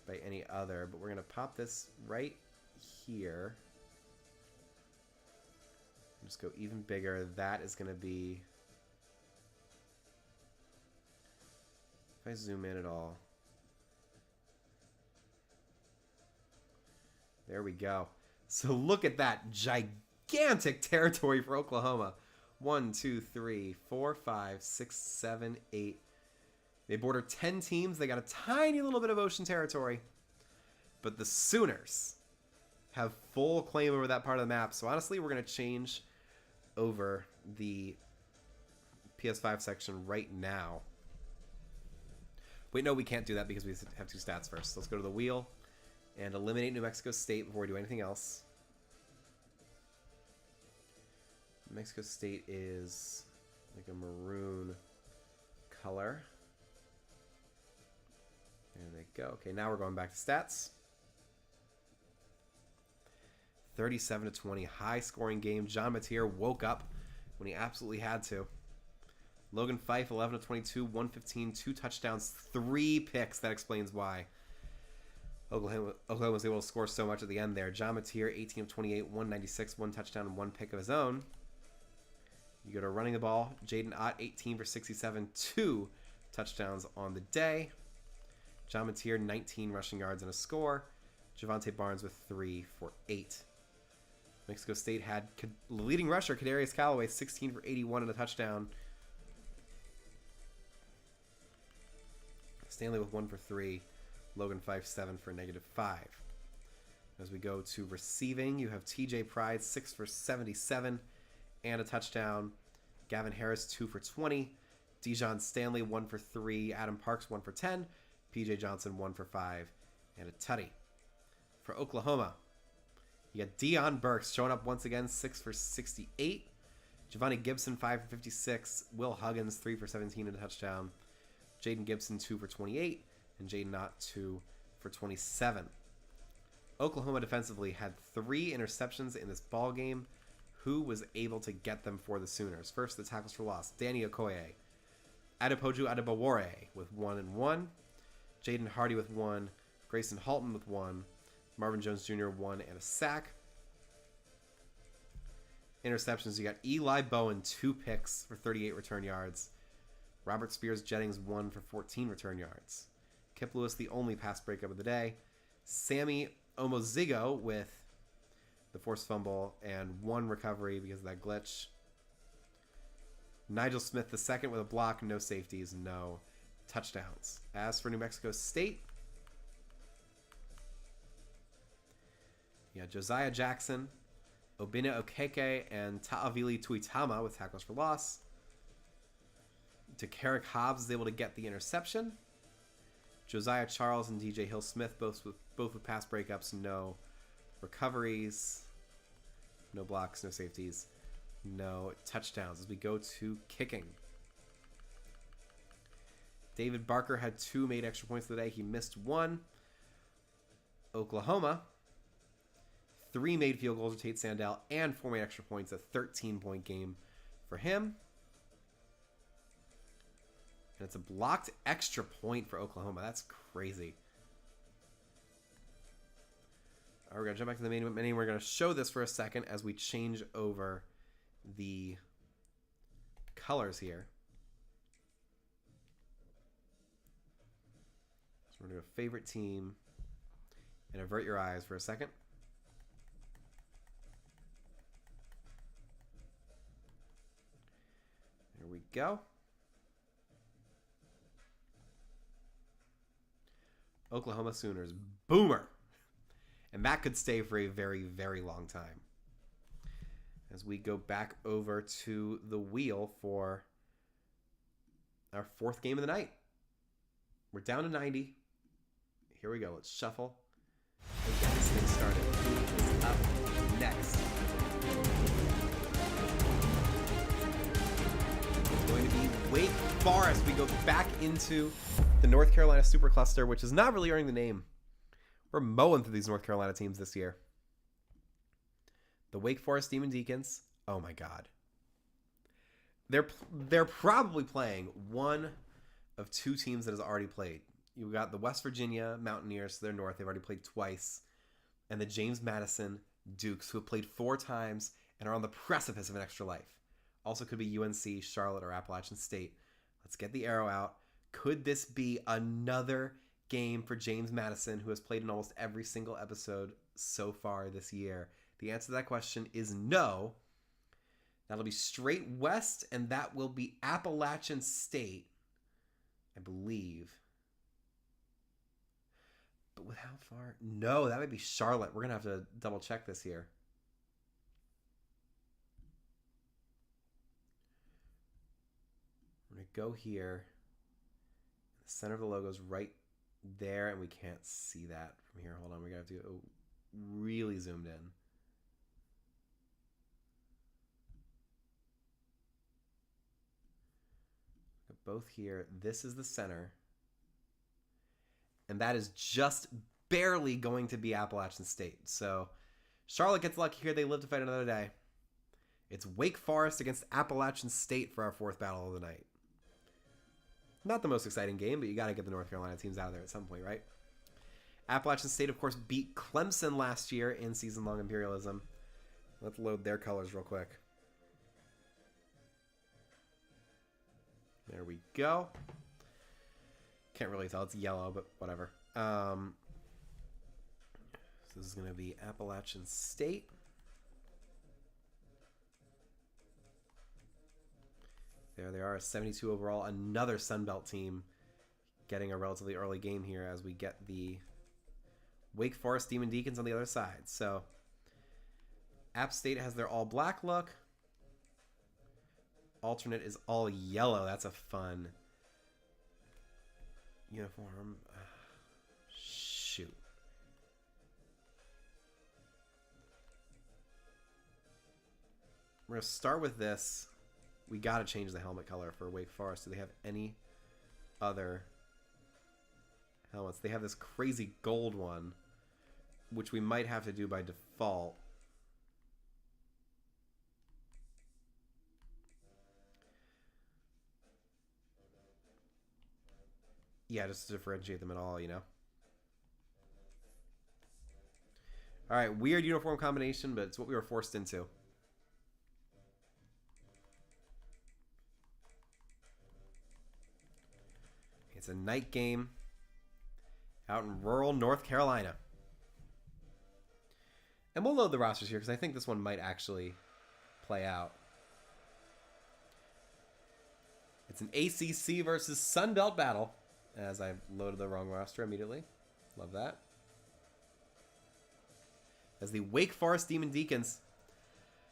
by any other, but we're going to pop this right here. Just go even bigger. That is going to be, if I zoom in at all, there we go. So look at that gigantic territory for Oklahoma. 1, 2, 3, 4, 5, 6, 7, 8. They border 10 teams. They got a tiny little bit of ocean territory. But the Sooners have full claim over that part of the map. So honestly, we're going to change over the PS5 section right now. Wait, no, we can't do that because we have 2 stats first. So let's go to the wheel and eliminate New Mexico State before we do anything else. New Mexico State is like a maroon color. There they go. Okay, now we're going back to stats. 37-20, high scoring game. John Mateer woke up when he absolutely had to. Logan Fife, 11-22, 115, 2 touchdowns, 3 picks. That explains why Oklahoma was able to score so much at the end there. John Mateer, 18-28, 196, 1 touchdown, and 1 pick of his own. You go to running the ball. Jaden Ott, 18 for 67, 2 touchdowns on the day. John Mateer, 19 rushing yards and a score. Javante Barnes with 3 for 8. Mexico State had the leading rusher, Kadarius Callaway, 16 for 81 and a touchdown. Stanley with 1 for 3. Logan Fife, 7 for -5. As we go to receiving, you have TJ Pride, 6 for 77 and a touchdown. Gavin Harris, 2 for 20. Dijon Stanley, 1 for 3. Adam Parks, 1 for 10. PJ Johnson, 1 for 5 and a tutty. For Oklahoma, you got Deion Burks showing up once again, 6 for 68. Giovanni Gibson, 5 for 56. Will Huggins, 3 for 17 and a touchdown. Jaden Gibson, 2 for 28. And Jaden Knott, 2 for 27. Oklahoma defensively had 3 interceptions in this ball game. Who was able to get them for the Sooners? First, the tackles for loss. Danny Okoye. Adepoju Adebawore with 1 and 1. Jaden Hardy with 1. Grayson Halton with 1. Marvin Jones Jr. 1 and a sack. Interceptions, you got Eli Bowen, 2 picks for 38 return yards. Robert Spears Jennings, 1 for 14 return yards. Kip Lewis, the only pass breakup of the day. Sammy Omozigo with the forced fumble and 1 recovery because of that glitch. Nigel Smith the second with a block, no safeties, no touchdowns. As for New Mexico State, Josiah Jackson, Obina Okeke, and Ta'avili Tuitama with tackles for loss. Carrick Hobbs is able to get the interception. Josiah Charles and DJ Hill Smith both with pass breakups, no recoveries, no blocks, no safeties, no touchdowns. As we go to kicking, David Barker had 2 made extra points today. He missed 1. Oklahoma, 3 made field goals for Tate Sandell and 4 made extra points. A 13-point game for him. And it's a blocked extra point for Oklahoma. That's crazy. All right, we're going to jump back to the main menu. We're going to show this for a second as we change over the colors here. So we're going to do a favorite team and avert your eyes for a second. There we go. Oklahoma Sooners. Boomer. And that could stay for a very, very long time. As we go back over to the wheel for our 4th game of the night. We're down to 90. Here we go. Let's shuffle and get this thing started. Who is up next? It's going to be Wake Forest. We go back into the North Carolina Supercluster, which is not really earning the name. We're mowing through these North Carolina teams this year. The Wake Forest Demon Deacons. Oh my God. They're probably playing one of 2 teams that has already played. You've got the West Virginia Mountaineers, so they're north. They've already played twice. And the James Madison Dukes, who have played 4 times and are on the precipice of an extra life. Also could be UNC, Charlotte, or Appalachian State. Let's get the arrow out. Could this be another game for James Madison, who has played in almost every single episode so far this year? The answer to that question is no. That'll be straight west, and that will be Appalachian State, I believe. But with how far? No, that might be Charlotte. We're going to have to double check this here. We're going to go here. The center of the logo is right there, and we can't see that from here. Hold on, we're going to have to go really zoomed in. Both here. This is the center. And that is just barely going to be Appalachian State. So Charlotte gets lucky here. They live to fight another day. It's Wake Forest against Appalachian State for our 4th battle of the night. Not the most exciting game, but you got to get the North Carolina teams out of there at some point, right? Appalachian State, of course, beat Clemson last year in season-long Imperialism. Let's load their colors real quick. There we go. Can't really tell. It's yellow, but whatever. So this is going to be Appalachian State. There they are, 72 overall. Another Sunbelt team getting a relatively early game here as we get the Wake Forest Demon Deacons on the other side. So App State has their all-black look. Alternate is all yellow. That's a fun uniform. Shoot. We're going to start with this. We got to change the helmet color for Wake Forest. Do they have any other helmets. They have this crazy gold one, which we might have to do by default. Yeah, just to differentiate them at all, you know? Alright, weird uniform combination, but it's what we were forced into. It's a night game out in rural North Carolina. And we'll load the rosters here because I think this one might actually play out. It's an ACC versus Sun Belt battle, as I loaded the wrong roster immediately. Love that. As the Wake Forest Demon Deacons,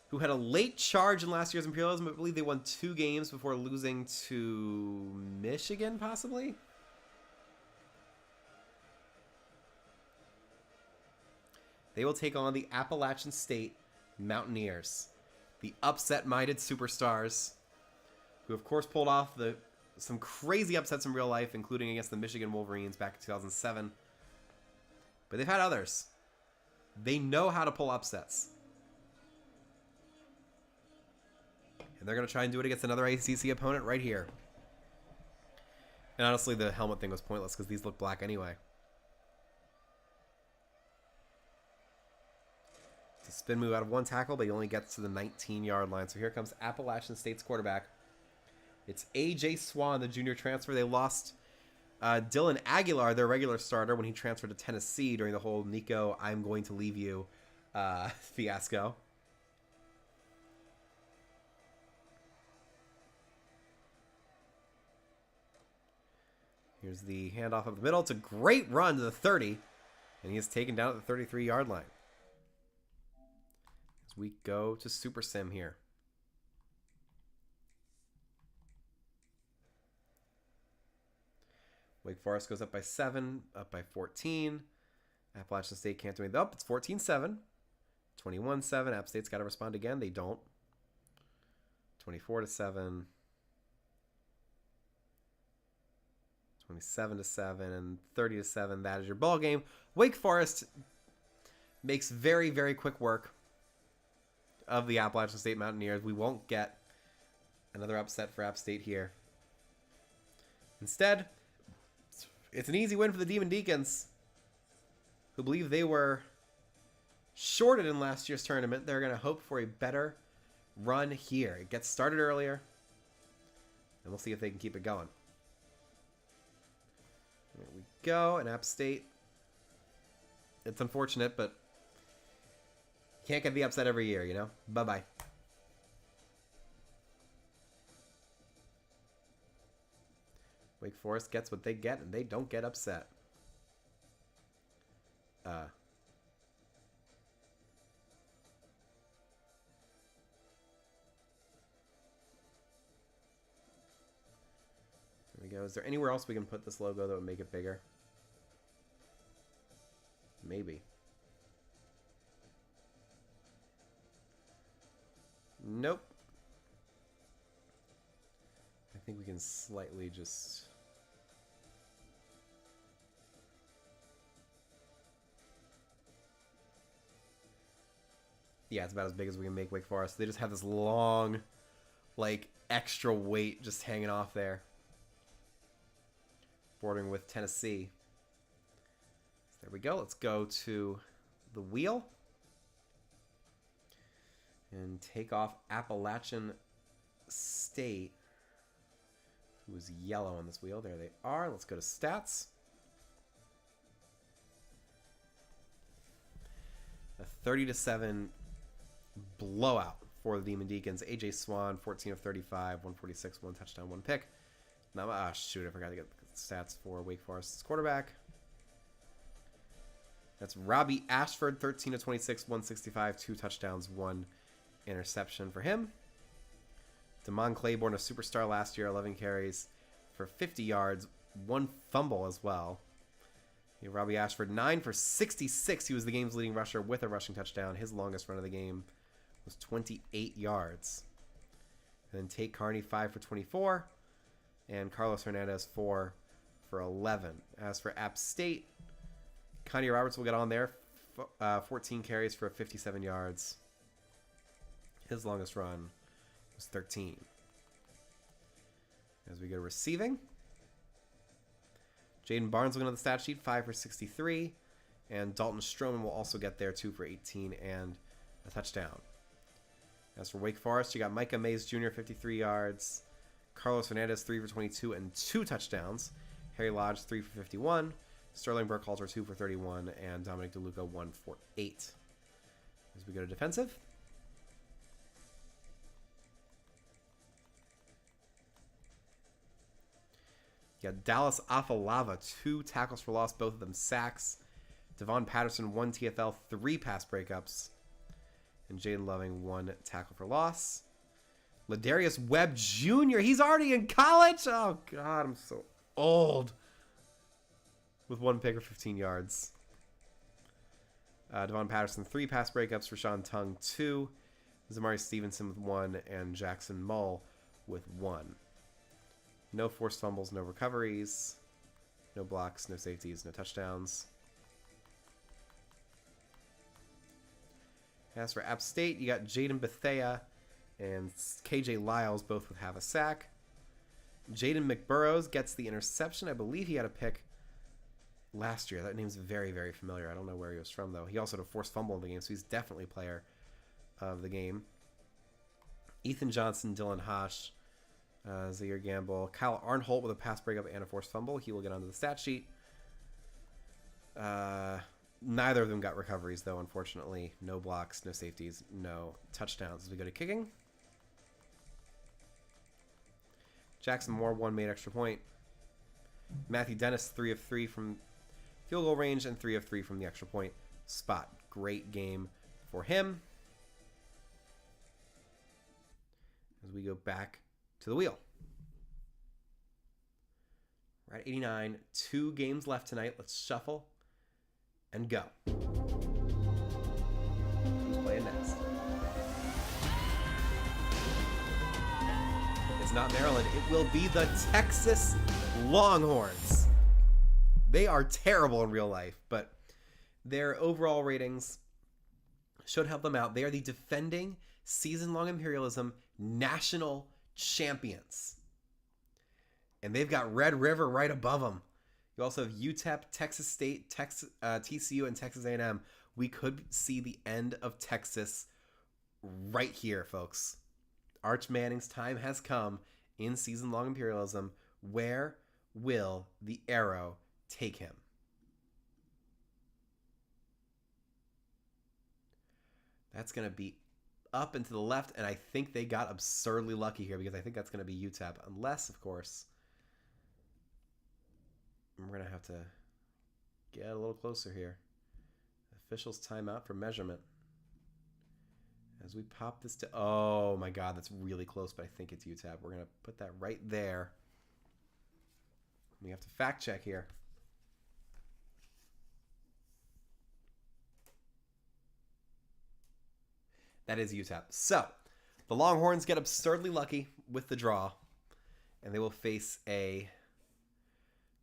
who had a late charge in last year's Imperialism, I believe they won 2 games before losing to Michigan, possibly? They will take on the Appalachian State Mountaineers, the upset-minded superstars, who of course pulled off some crazy upsets in real life, including against the Michigan Wolverines back in 2007. But they've had others. They know how to pull upsets. And they're going to try and do it against another ACC opponent right here. And honestly, the helmet thing was pointless because these look black anyway. It's a spin move out of 1 tackle, but he only gets to the 19-yard line. So here comes Appalachian State's quarterback. It's A.J. Swan, the junior transfer. They lost Dylan Aguilar, their regular starter, when he transferred to Tennessee during the whole Nico, I'm going to leave you fiasco. Here's the handoff up the middle. It's a great run to the 30, and he is taken down at the 33-yard line. As we go to Super Sim here. Wake Forest goes up by 7, up by 14. Appalachian State can't do anything. Up, it's 14-7. 21-7. App State's got to respond again. They don't. 24-7. 27-7 and 30-7. That is your ball game. Wake Forest makes very, very quick work of the Appalachian State Mountaineers. We won't get another upset for App State here. Instead, it's an easy win for the Demon Deacons, who believe they were shorted in last year's tournament. They're going to hope for a better run here. It gets started earlier, and we'll see if they can keep it going. There we go. And App State, it's unfortunate, but can't get the upset every year, you know? Bye-bye. Wake Forest gets what they get, and they don't get upset. There we go. Is there anywhere else we can put this logo that would make it bigger? Maybe. Nope. I think we can slightly just... Yeah, it's about as big as we can make Wake Forest. They just have this long, like, extra weight just hanging off there. Bordering with Tennessee. So there we go. Let's go to the wheel. And take off Appalachian State, who is yellow on this wheel. There they are. Let's go to stats. A 30-7 blowout for the Demon Deacons. A.J. Swan, 14 of 35, 146, 1 touchdown, 1 pick. Now, shoot, I forgot to get the stats for Wake Forest's quarterback. That's Robbie Ashford, 13 of 26, 165, 2 touchdowns, 1 interception for him. Damon Claiborne, a superstar last year, 11 carries for 50 yards, 1 fumble as well. Robbie Ashford, 9 for 66. He was the game's leading rusher with a rushing touchdown. His longest run of the game was 28 yards. And then Tate Carney, 5 for 24. And Carlos Hernandez, 4 for 11. As for App State, Connie Roberts will get on there. 14 carries for 57 yards. His longest run was 13. As we go to receiving, Jaden Barnes will get on the stat sheet, 5 for 63. And Dalton Stroman will also get there, 2 for 18 and a touchdown. As for Wake Forest, you got Micah Mays Jr., 53 yards. Carlos Hernandez, 3 for 22 and 2 touchdowns. Harry Lodge, 3 for 51. Sterling Burkhalter, 2 for 31. And Dominic DeLuca, 1 for 8. As we go to defensive, you got Dallas Afalava, 2 tackles for loss, both of them sacks. Devon Patterson, 1 TFL, 3 pass breakups. And Jaden Loving, 1 tackle for loss. Ladarius Webb Jr., he's already in college? Oh, God, I'm so old. With 1 pick or 15 yards. Devon Patterson, 3 pass breakups. Rashawn Tung, 2. Zamari Stevenson with 1. And Jackson Mull with 1. No forced fumbles, no recoveries. No blocks, no safeties, no touchdowns. As for App State, you got Jaden Bethea and KJ Lyles, both with half a sack. Jaden McBurrows gets the interception. I believe he had a pick last year. That name's very, very familiar. I don't know where he was from, though. He also had a forced fumble in the game, so he's definitely player of the game. Ethan Johnson, Dylan Hosh, Zaire Gamble. Kyle Arnholt with a pass breakup and a forced fumble. He will get onto the stat sheet. Neither of them got recoveries, though, unfortunately. No blocks, no safeties, no touchdowns. As we go to kicking, Jackson Moore, 1 made extra point. Matthew Dennis, 3 of 3 from field goal range and 3 of 3 from the extra point spot. Great game for him. As we go back to the wheel. We're at 89. 2 games left tonight. Let's shuffle and go. Who's playing next? It's not Maryland. It will be the Texas Longhorns. They are terrible in real life, but their overall ratings should help them out. They are the defending season-long Imperialism national champions. And they've got Red River right above them. You also have UTEP, Texas State, TCU, and Texas A&M. We could see the end of Texas right here, folks. Arch Manning's time has come in season-long Imperialism. Where will the arrow take him? That's going to be up and to the left, and I think they got absurdly lucky here because I think that's going to be UTEP, unless, of course, we're going to have to get a little closer here. Officials timeout for measurement. As we pop this to... Oh, my God, that's really close, but I think it's UTEP. We're going to put that right there. We have to fact check here. That is UTEP. So, the Longhorns get absurdly lucky with the draw, and they will face a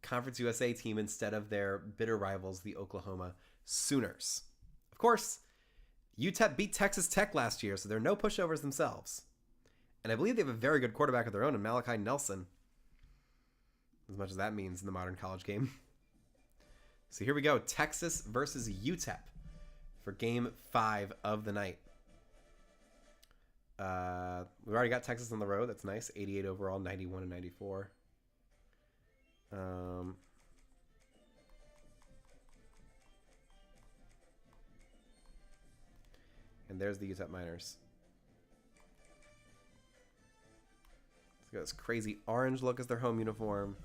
Conference USA team instead of their bitter rivals, the Oklahoma Sooners. Of course, UTEP beat Texas Tech last year, so they're no pushovers themselves. And I believe they have a very good quarterback of their own in Malachi Nelson, as much as that means in the modern college game. So here we go, Texas versus UTEP for Game 5 of the night. We've already got Texas on the road. That's nice. 88 overall, 91 and 94. And there's the UTEP Miners. It's got this crazy orange look as their home uniform.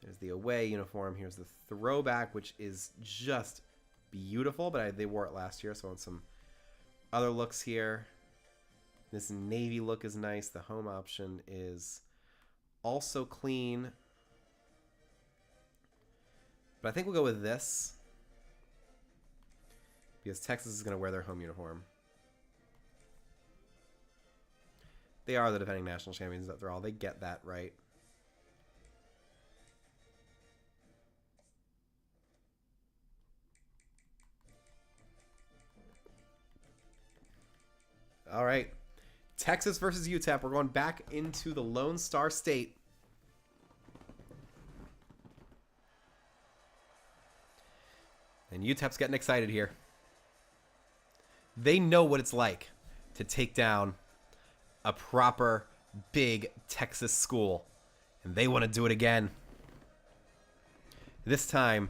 There's the away uniform. Here's the throwback, which is just beautiful, but they wore it last year, so I want some other looks here. This navy look is nice. The home option is also clean. But I think we'll go with this because Texas is going to wear their home uniform. They are the defending national champions after all. They get that right. All right. Texas versus UTEP. We're going back into the Lone Star State. And UTEP's getting excited here. They know what it's like to take down a proper, big Texas school. And they want to do it again. This time,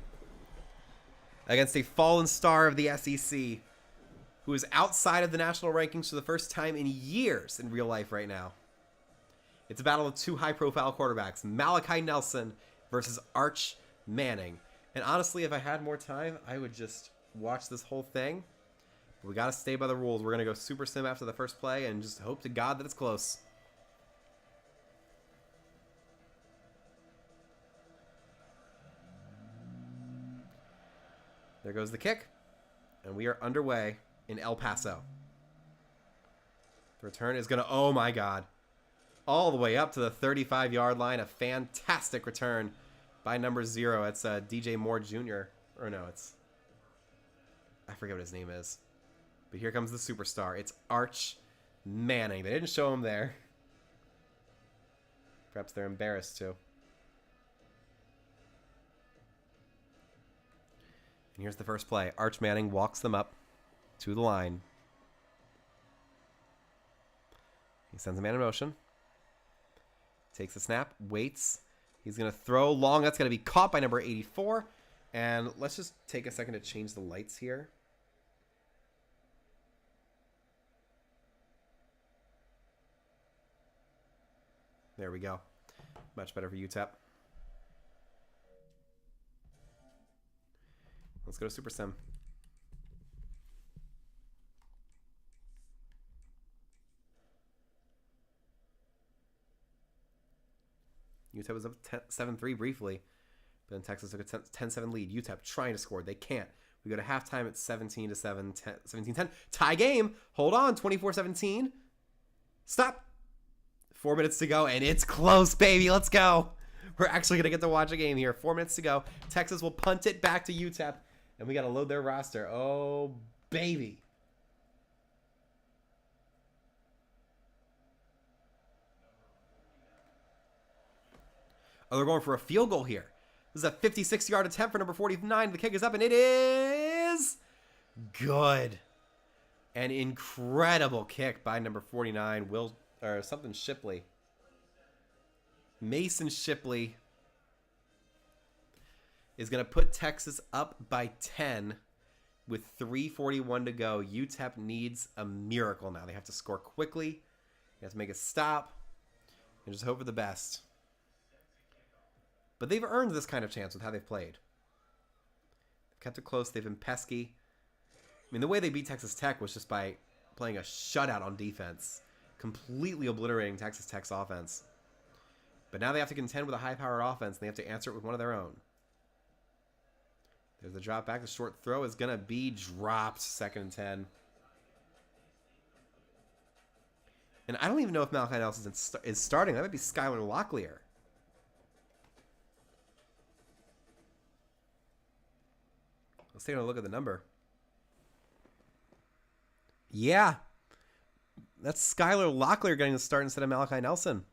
against a fallen star of the SEC, who is outside of the national rankings for the first time in years in real life right now. It's a battle of two high-profile quarterbacks, Malachi Nelson versus Arch Manning. And honestly, if I had more time, I would just watch this whole thing. But we got to stay by the rules. We're going to go super sim after the first play and just hope to God that it's close. There goes the kick. And we are underway in El Paso. The return is going to, oh my God, all the way up to the 35-yard line. A fantastic return by number 0. It's DJ Moore Jr. Or no, it's, I forget what his name is. But here comes the superstar. It's Arch Manning. They didn't show him there. Perhaps they're embarrassed too. And here's the first play. Arch Manning walks them up to the line. He sends a man in motion. Takes a snap. Waits. He's going to throw long. That's going to be caught by number 84. And let's just take a second to change the lights here. There we go. Much better for UTEP. Let's go to Super Sim. UTEP was up 7-3 briefly, but then Texas took a 10-7 lead. UTEP trying to score. They can't. We go to halftime at 17-7, 17-10. Tie game. Hold on. 24-17. Stop. 4 minutes to go, and it's close, baby. Let's go. We're actually going to get to watch a game here. 4 minutes to go. Texas will punt it back to UTEP, and we got to load their roster. Oh, baby. Oh, they're going for a field goal here. This is a 56-yard attempt for number 49. The kick is up, and it is good. An incredible kick by number 49, Shipley. Mason Shipley is going to put Texas up by 10 with 3:41 to go. UTEP needs a miracle now. They have to score quickly. They have to make a stop and just hope for the best. But they've earned this kind of chance with how they've played. They've kept it close. They've been pesky. I mean, the way they beat Texas Tech was just by playing a shutout on defense, completely obliterating Texas Tech's offense. But now they have to contend with a high-powered offense, and they have to answer it with one of their own. There's the drop back. The short throw is going to be dropped. 2nd and 10. And I don't even know if Malachi Nelson is starting. That might be Skylar Locklear. Let's take a look at the number. Yeah. That's Skylar Locklear getting the start instead of Malachi Nelson.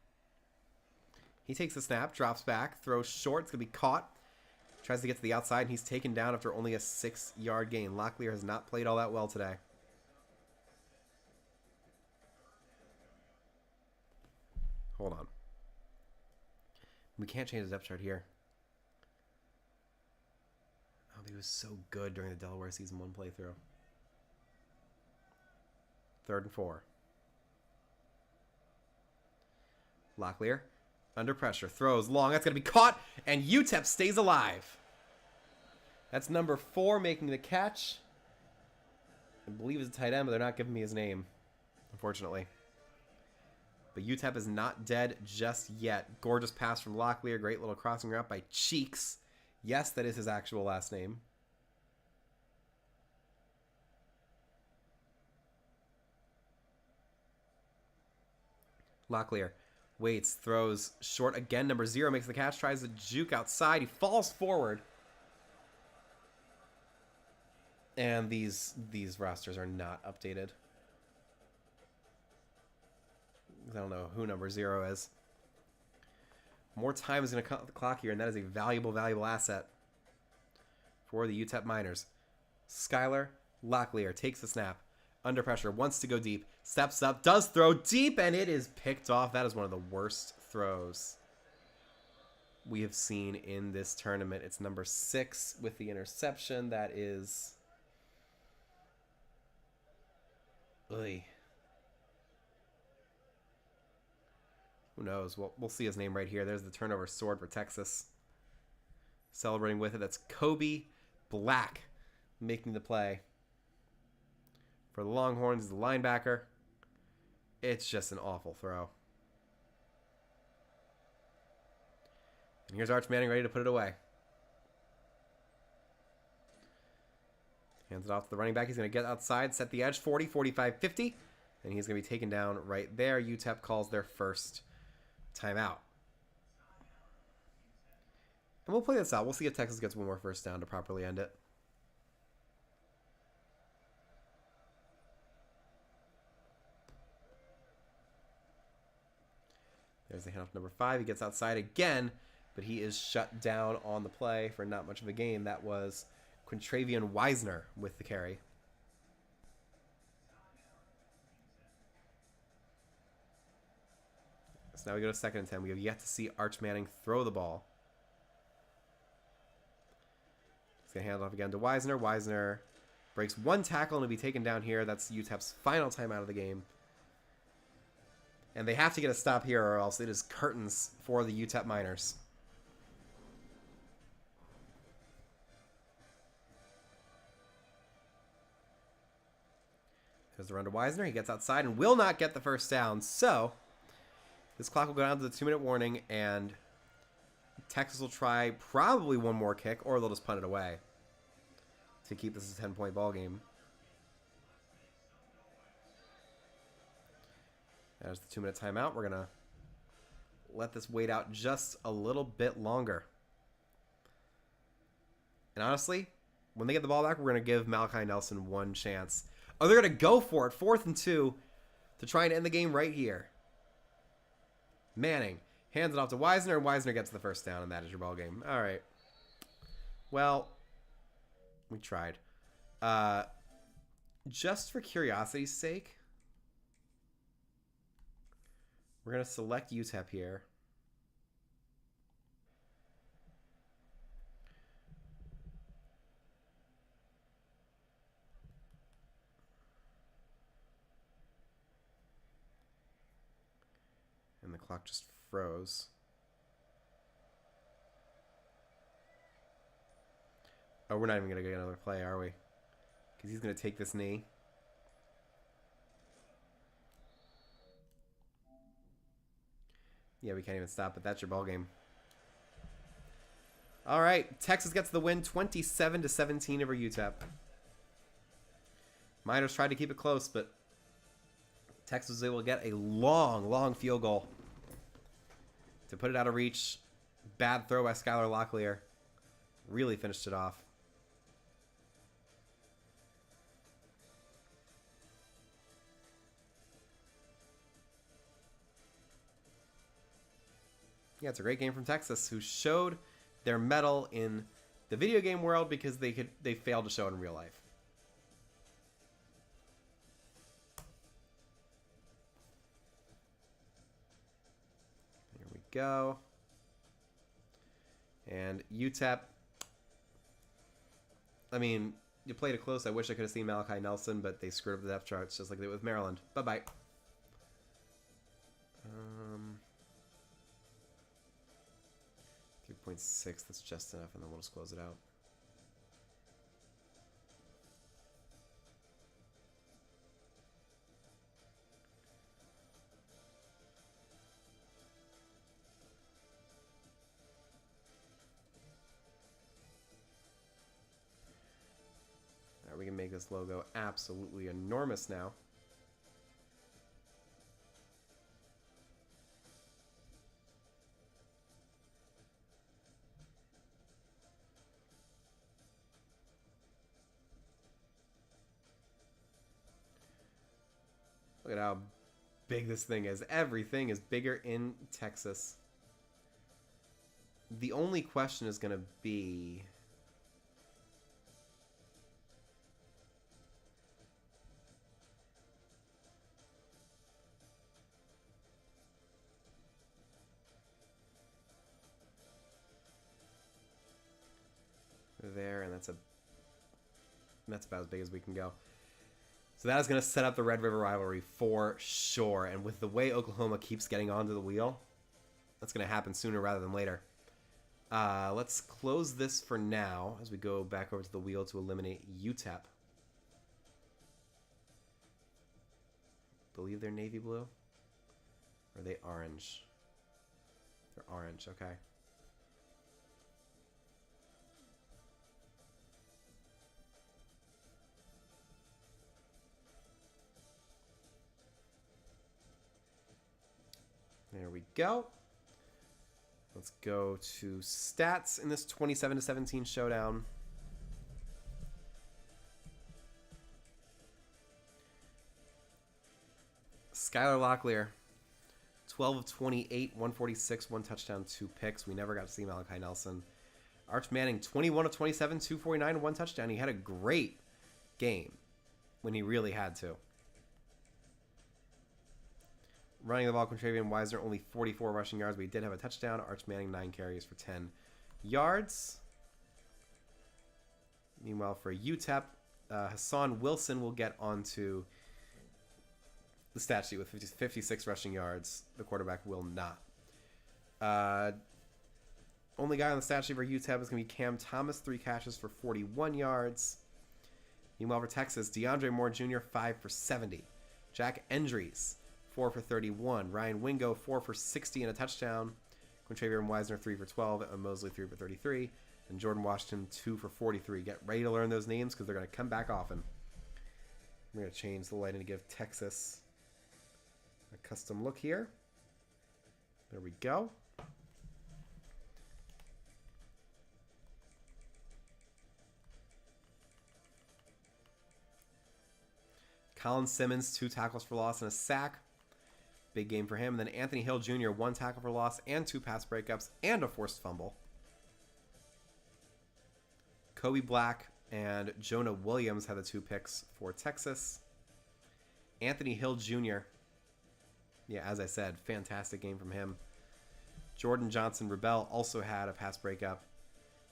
He takes the snap, drops back, throws short. It's going to be caught. Tries to get to the outside, and he's taken down after only a 6-yard gain. Locklear has not played all that well today. Hold on. We can't change the depth chart here. Oh, he was so good during the Delaware Season 1 playthrough. 3rd and 4. Locklear, under pressure, throws long. That's going to be caught, and UTEP stays alive. That's number 4 making the catch. I believe it's a tight end, but they're not giving me his name, unfortunately. But UTEP is not dead just yet. Gorgeous pass from Locklear. Great little crossing route by Cheeks. Yes, that is his actual last name. Locklear waits, throws short again. Number 0 makes the catch, tries to juke outside. He falls forward. And these rosters are not updated. I don't know who number 0 is. More time is going to cut the clock here, and that is a valuable, valuable asset for the UTEP Miners. Skylar Locklear takes the snap. Under pressure, wants to go deep. Steps up, does throw deep, and it is picked off. That is one of the worst throws we have seen in this tournament. It's number 6 with the interception. That is... Ugh. Who knows? We'll see his name right here. There's the turnover sword for Texas. Celebrating with it. That's Kobe Black making the play. For the Longhorns, the linebacker. It's just an awful throw. And here's Arch Manning ready to put it away. Hands it off to the running back. He's going to get outside, set the edge, 40, 45, 50. And he's going to be taken down right there. UTEP calls their first timeout. And we'll play this out. We'll see if Texas gets one more first down to properly end it. There's the handoff number 5. He gets outside again, but he is shut down on the play for not much of a gain. That was Quintravian Wisner with the carry. So now we go to 2nd and 10. We have yet to see Arch Manning throw the ball. He's going to hand it off again to Wisner. Wisner breaks one tackle and will be taken down here. That's UTEP's final timeout of the game. And they have to get a stop here or else it is curtains for the UTEP Miners. There's the run to Wisner. He gets outside and will not get the first down. So this clock will go down to the 2-minute warning, and Texas will try probably one more kick, or they'll just punt it away to keep this a 10-point ball game. There's the 2-minute timeout. We're going to let this wait out just a little bit longer. And honestly, when they get the ball back, we're going to give Malachi Nelson one chance. Oh, they're going to go for it. 4th and 2 to try and end the game right here. Manning hands it off to Wisner, and Wisner gets the first down, and that is your ball game. All right. Well, we tried. Just for curiosity's sake, we're going to select UTEP here. And the clock just froze. Oh, we're not even going to get another play, are we? Because he's going to take this knee. Yeah, we can't even stop it. That's your ball game. All right, Texas gets the win, 27-17 over UTEP. Miners tried to keep it close, but Texas was able to get a long, long field goal to put it out of reach. Bad throw by Skylar Locklear. Really finished it off. Yeah, it's a great game from Texas, who showed their mettle in the video game world because they failed to show it in real life. Here we go. And UTEP, I mean, you played it close. I wish I could have seen Malachi Nelson, but they screwed up the depth charts just like they did with Maryland. Bye-bye. 3.6, that's just enough, and then we'll just close it out. All right, we can make this logo absolutely enormous now. Look at how big this thing is. Everything is bigger in Texas. The only question is going to be... there, and that's about as big as we can go. So that is going to set up the Red River rivalry for sure. And with the way Oklahoma keeps getting onto the wheel, that's going to happen sooner rather than later. Let's close this for now as we go back over to the wheel to eliminate UTEP. Believe they're navy blue? Or are they orange? They're orange, okay. There we go. Let's go to stats in this 27-17 showdown. Skylar Locklear, 12 of 28, 146, 1 touchdown, 2 picks. We never got to see Malachi Nelson. Arch Manning, 21 of 27, 249, 1 touchdown. He had a great game when he really had to. Running the ball, Quintravian Wisner, only 44 rushing yards, but he did have a touchdown. Arch Manning, 9 carries for 10 yards. Meanwhile, for UTEP, Hassan Wilson will get onto the stat sheet with 56 rushing yards. The quarterback will not. Only guy on the stat sheet for UTEP is going to be Cam Thomas, 3 catches for 41 yards. Meanwhile, for Texas, DeAndre Moore Jr., 5 for 70. Jack Endries, 4 for 31. Ryan Wingo, 4 for 60 and a touchdown. Quintravian Wisner, 3 for 12. And Mosley, 3 for 33. And Jordan Washington, 2 for 43. Get ready to learn those names because they're going to come back often. We're going to change the lighting to give Texas a custom look here. There we go. Colin Simmons, 2 tackles for loss and a sack. Big game for him. And then Anthony Hill Jr., 1 tackle for loss and 2 pass breakups and a forced fumble. Kobe Black and Jonah Williams had the 2 picks for Texas. Anthony Hill Jr., yeah, as I said, fantastic game from him. Jordan Johnson Rebel also had a pass breakup.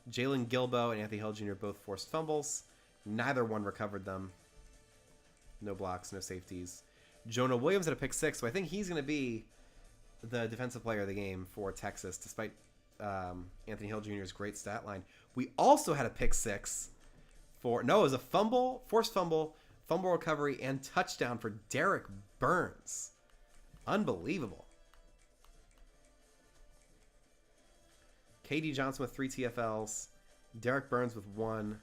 Jalen Gilbo and Anthony Hill Jr. both forced fumbles. Neither one recovered them. No blocks, no safeties. Jonah Williams had a pick 6, so I think he's going to be the defensive player of the game for Texas, despite Anthony Hill Jr.'s great stat line. We also had a pick 6 for... No, it was a fumble, forced fumble, fumble recovery, and touchdown for Derek Burns. Unbelievable. KD Johnson with 3 TFLs. Derek Burns with 1.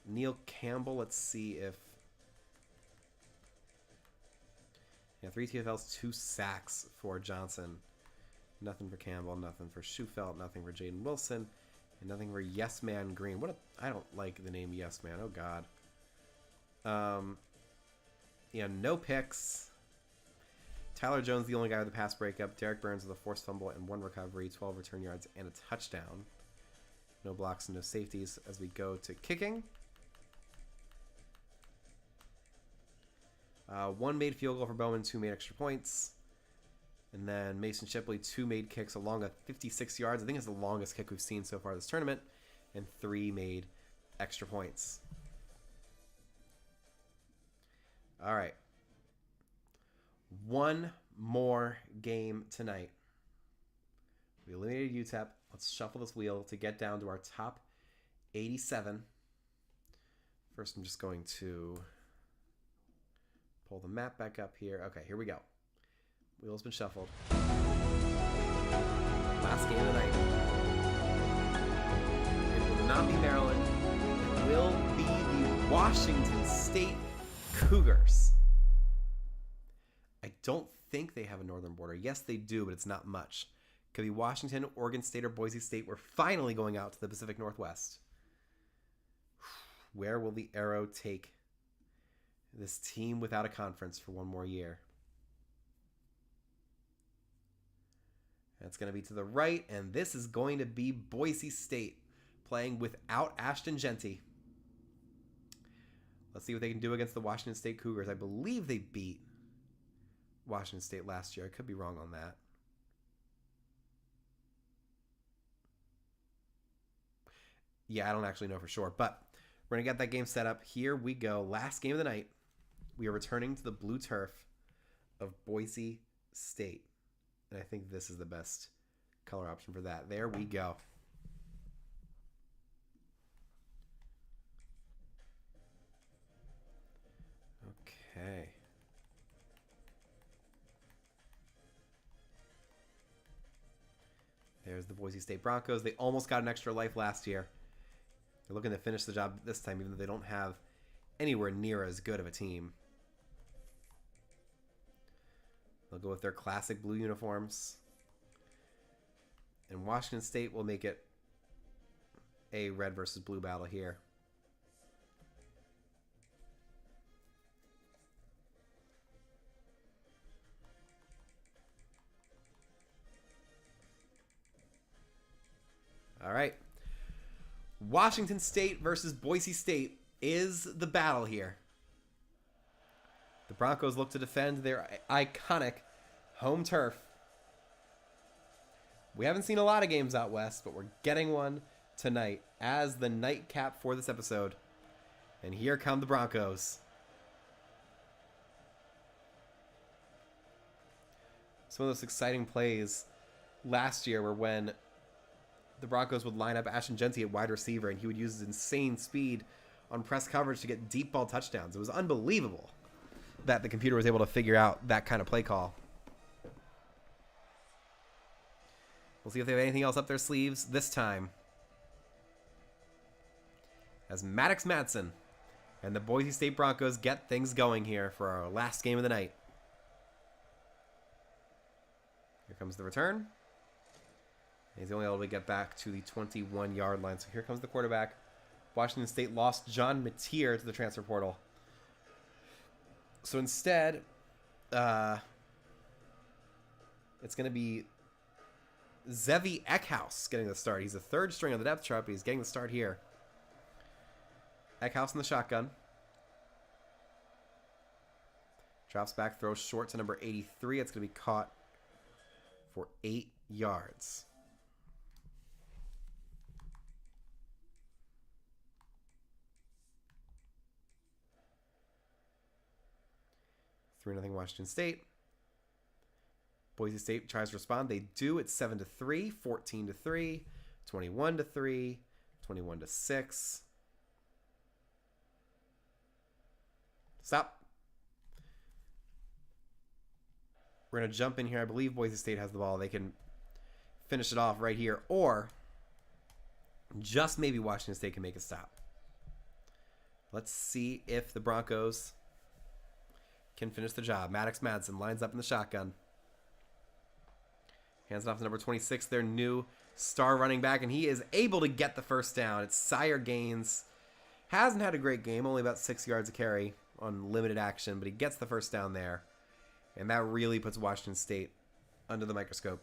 Neil Campbell, let's see if... Yeah, 3 TFLs, 2 sacks for Johnson. Nothing for Campbell, nothing for Schufelt, nothing for Jaden Wilson, and nothing for Yes Man Green. I don't like the name Yes Man. Oh God. Yeah, no picks. Tyler Jones, the only guy with a pass breakup. Derek Burns with a forced fumble and 1 recovery, 12 return yards, and a touchdown. No blocks and no safeties as we go to kicking. 1 made field goal for Bowman, 2 made extra points. And then Mason Shipley, 2 made kicks along at 56 yards. I think it's the longest kick we've seen so far this tournament. And 3 made extra points. All right. 1 more game tonight. We eliminated UTEP. Let's shuffle this wheel to get down to our top 87. First, I'm just going to pull the map back up here. Okay, here we go. Wheel's been shuffled. Last game of the night. It will not be Maryland. It will be the Washington State Cougars. I don't think they have a northern border. Yes, they do, but it's not much. Could be Washington, Oregon State, or Boise State. We're finally going out to the Pacific Northwest. Where will the arrow take this team without a conference for 1 more year? That's going to be to the right, and this is going to be Boise State playing without Ashton Genty. Let's see what they can do against the Washington State Cougars. I believe they beat Washington State last year. I could be wrong on that. Yeah, I don't actually know for sure, but we're going to get that game set up. Here we go. Last game of the night. We are returning to the blue turf of Boise State. And I think this is the best color option for that. There we go. Okay. There's the Boise State Broncos. They almost got an extra life last year. They're looking to finish the job this time, even though they don't have anywhere near as good of a team. They'll go with their classic blue uniforms. And Washington State will make it a red versus blue battle here. All right. Washington State versus Boise State is the battle here. The Broncos look to defend their iconic home turf. We haven't seen a lot of games out west, but we're getting one tonight as the nightcap for this episode. And here come the Broncos. Some of those exciting plays last year were when the Broncos would line up Ashton Genty at wide receiver, and he would use his insane speed on press coverage to get deep ball touchdowns. It was unbelievable that the computer was able to figure out that kind of play call. We'll see if they have anything else up their sleeves this time. As Maddox Madsen and the Boise State Broncos get things going here for our last game of the night. Here comes the return. He's only able to get back to the 21-yard line. So here comes the quarterback. Washington State lost John Mateer to the transfer portal. So instead, it's going to be Zevi Eckhouse getting the start. He's the third string on the depth chart, but he's getting the start here. Eckhouse in the shotgun. Drops back, throws short to number 83. It's going to be caught for 8 yards. Nothing Washington State. Boise State tries to respond. They do. It's 7-3, 14-3, 21-3, 21-6. Stop. We're going to jump in here. I believe Boise State has the ball. They can finish it off right here, or just maybe Washington State can make a stop. Let's see if the Broncos can finish the job. Maddox Madsen lines up in the shotgun. Hands it off to number 26, their new star running back, and he is able to get the first down. It's Sire Gaines. Hasn't had a great game, only about 6 yards of carry on limited action, but he gets the first down there. And that really puts Washington State under the microscope.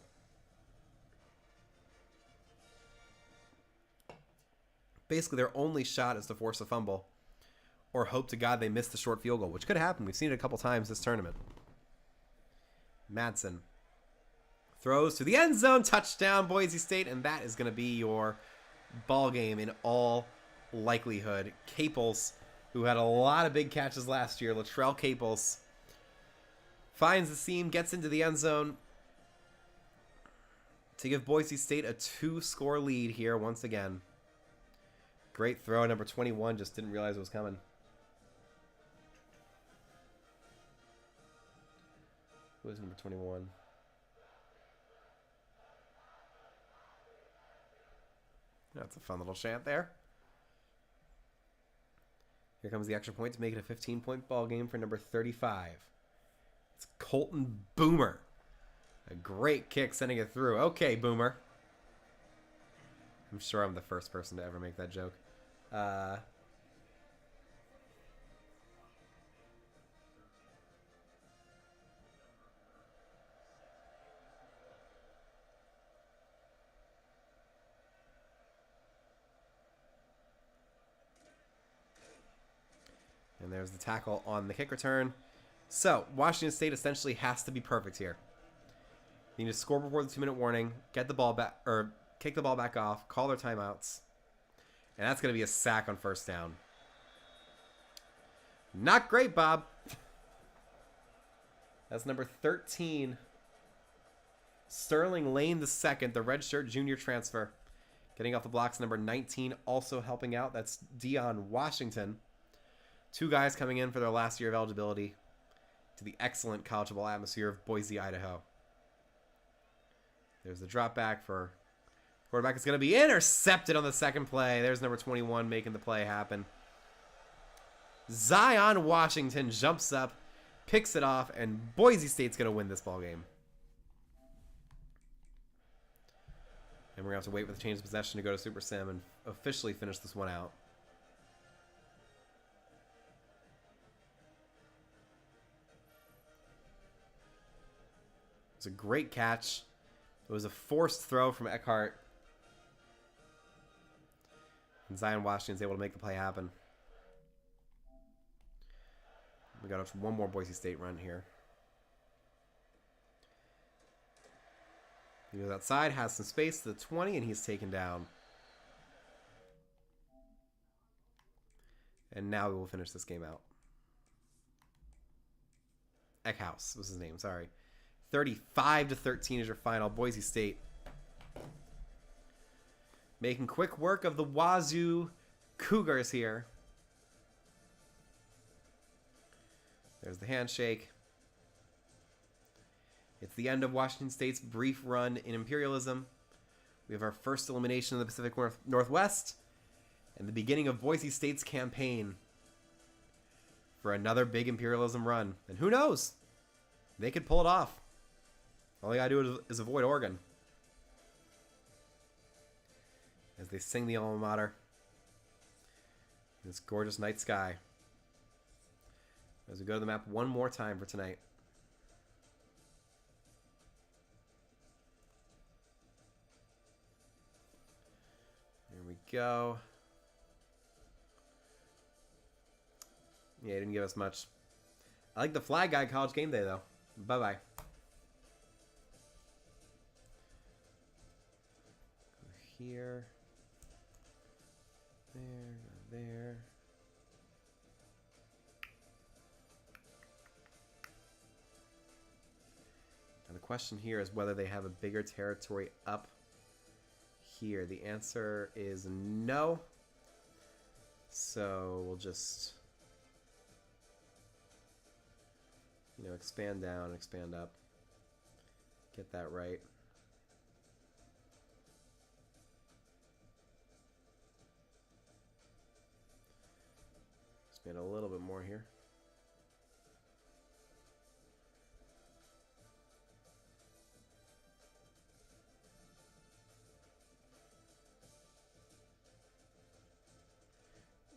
Basically, their only shot is to force a fumble or hope to God they missed the short field goal, which could happen. We've seen it a couple times this tournament. Madsen throws to the end zone, touchdown Boise State, and that is going to be your ball game in all likelihood. Caples, who had a lot of big catches last year, Latrell Caples, finds the seam, gets into the end zone to give Boise State a 2-score lead here once again. Great throw. Number 21 just didn't realize it was coming. Who is number 21? That's a fun little chant there. Here comes the extra point to make it a 15-point ball game for number 35. It's Colton Boomer. A great kick sending it through. Okay, Boomer. I'm sure I'm the first person to ever make that joke. And there's the tackle on the kick return. So, Washington State essentially has to be perfect here. They need to score before the 2-minute warning, get the ball back, or kick the ball back off, call their timeouts. And that's going to be a sack on first down. Not great, Bob. That's number 13. Sterling Lane II, the redshirt junior transfer. Getting off the blocks, number 19, also helping out. That's Dion Washington. 2 guys coming in for their last year of eligibility to the excellent collegeable atmosphere of Boise, Idaho. There's the drop back for quarterback. It's going to be intercepted on the second play. There's number 21 making the play happen. Zion Washington jumps up, picks it off, and Boise State's going to win this ball game. And we're going to have to wait for the change of possession to go to Super Sim and officially finish this one out. It's a great catch. It was a forced throw from Eckhart. And Zion Washington's able to make the play happen. We got one more Boise State run here. He goes outside, has some space to the 20, and he's taken down. And now we will finish this game out. Eckhouse was his name, sorry. 35-13 is your final. Boise State making quick work of the Wazoo Cougars here. There's the handshake. It's the end of Washington State's brief run in Imperialism. We have our first elimination of the Pacific Northwest and the beginning of Boise State's campaign for another big Imperialism run. And who knows? They could pull it off. All they gotta do is avoid Oregon. As they sing the alma mater in this gorgeous night sky. As we go to the map one more time for tonight. There we go. Yeah, he didn't give us much. I like the Flag Guy College Game Day, though. Bye-bye. Here. There. And the question here is whether they have a bigger territory up here. The answer is no. So we'll just, expand down, expand up. Get that right. Expand a little bit more here.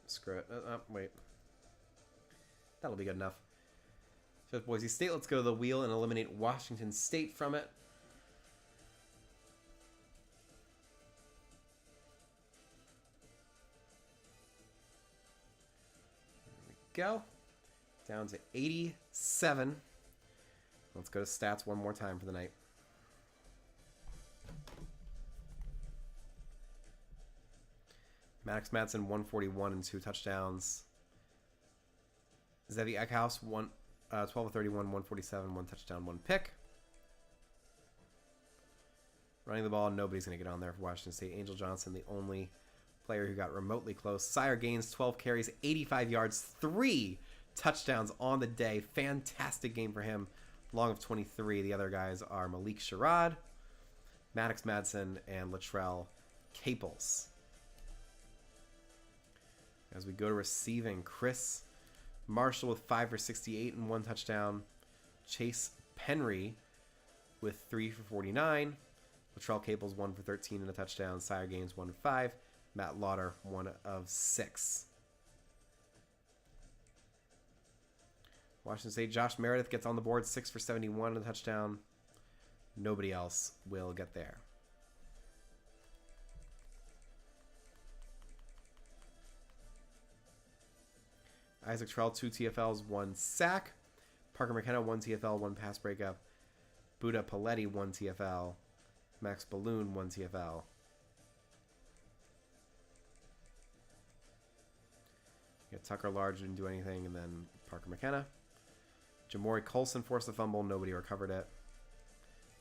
Screw it. Wait. That'll be good enough. So Boise State, let's go to the wheel and eliminate Washington State from it. There we go. Down to 87. Let's go to stats one more time for the night. Maddox Madsen, 141 and 2 touchdowns. Zevi Eckhouse, 12 of 31, 147, 1 touchdown, 1 pick. Running the ball, nobody's going to get on there for Washington State. Angel Johnson, the only player who got remotely close. Sire Gaines, 12 carries, 85 yards, 3 touchdowns on the day. Fantastic game for him. Long of 23. The other guys are Malik Sherrod, Maddox Madsen, and Latrell Caples. As we go to receiving, Chris Marshall with 5 for 68 and 1 touchdown. Chase Penry with 3 for 49. Latrell Caples 1 for 13 and a touchdown. Sire Gaines 1 of 5. Matt Lauder 1 of 6. Washington State, Josh Meredith gets on the board, 6 for 71 and a touchdown. Nobody else will get there. Isaac Terrell, 2 TFLs, 1 sack. Parker McKenna, 1 TFL, 1 pass breakup. Buda Paletti, 1 TFL. Max Balloon, 1 TFL. You got Tucker Large, didn't do anything, and then Parker McKenna. Jamori Colson forced the fumble. Nobody recovered it.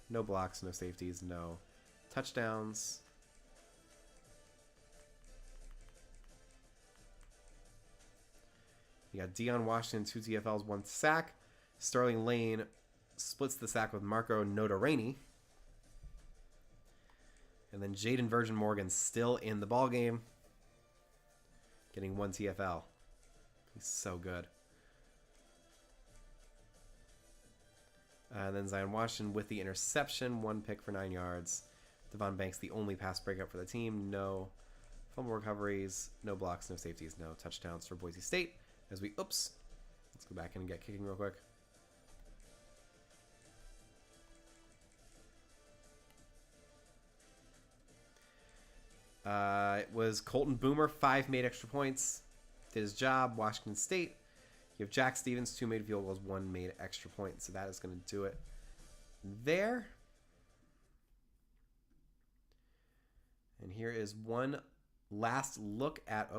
No blocks, no safeties, no touchdowns. You got Deion Washington, 2 TFLs, 1 sack. Sterling Lane splits the sack with Marco Notarini. And then Jaden Virgin Morgan still in the ballgame, getting 1 TFL. He's so good. And then Zion Washington with the interception, 1 pick for 9 yards. Devon Banks, the only pass breakup for the team. No fumble recoveries, no blocks, no safeties, no touchdowns for Boise State. Let's go back in and get kicking real quick. It was Colton Boomer, 5 made extra points. Did his job. Washington State. You have Jack Stevens, 2 made field goals, 1 made extra point. So that is going to do it there. And here is one last look at...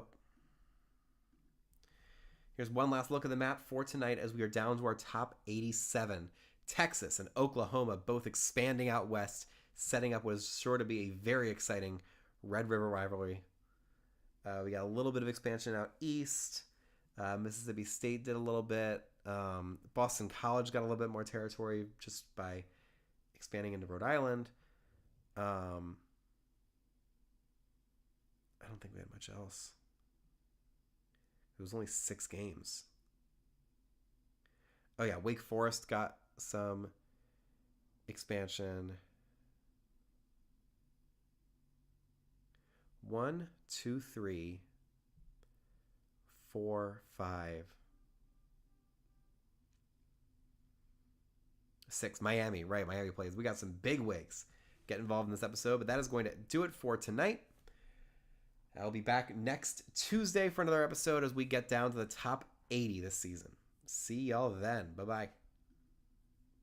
Here's one last look at the map for tonight as we are down to our top 87. Texas and Oklahoma both expanding out west, setting up what is sure to be a very exciting Red River rivalry. We got a little bit of expansion out east. Mississippi State did a little bit. Boston College got a little bit more territory just by expanding into Rhode Island. I don't think we had much else. It was only 6 games. Oh yeah, Wake Forest got some expansion. 1, 2, 3, 4, 5, 6. Miami, right? Miami plays. We got some big wigs get involved in this episode, but that is going to do it for tonight. I'll be back next Tuesday for another episode as we get down to the top 80 this season. See y'all then. Bye-bye.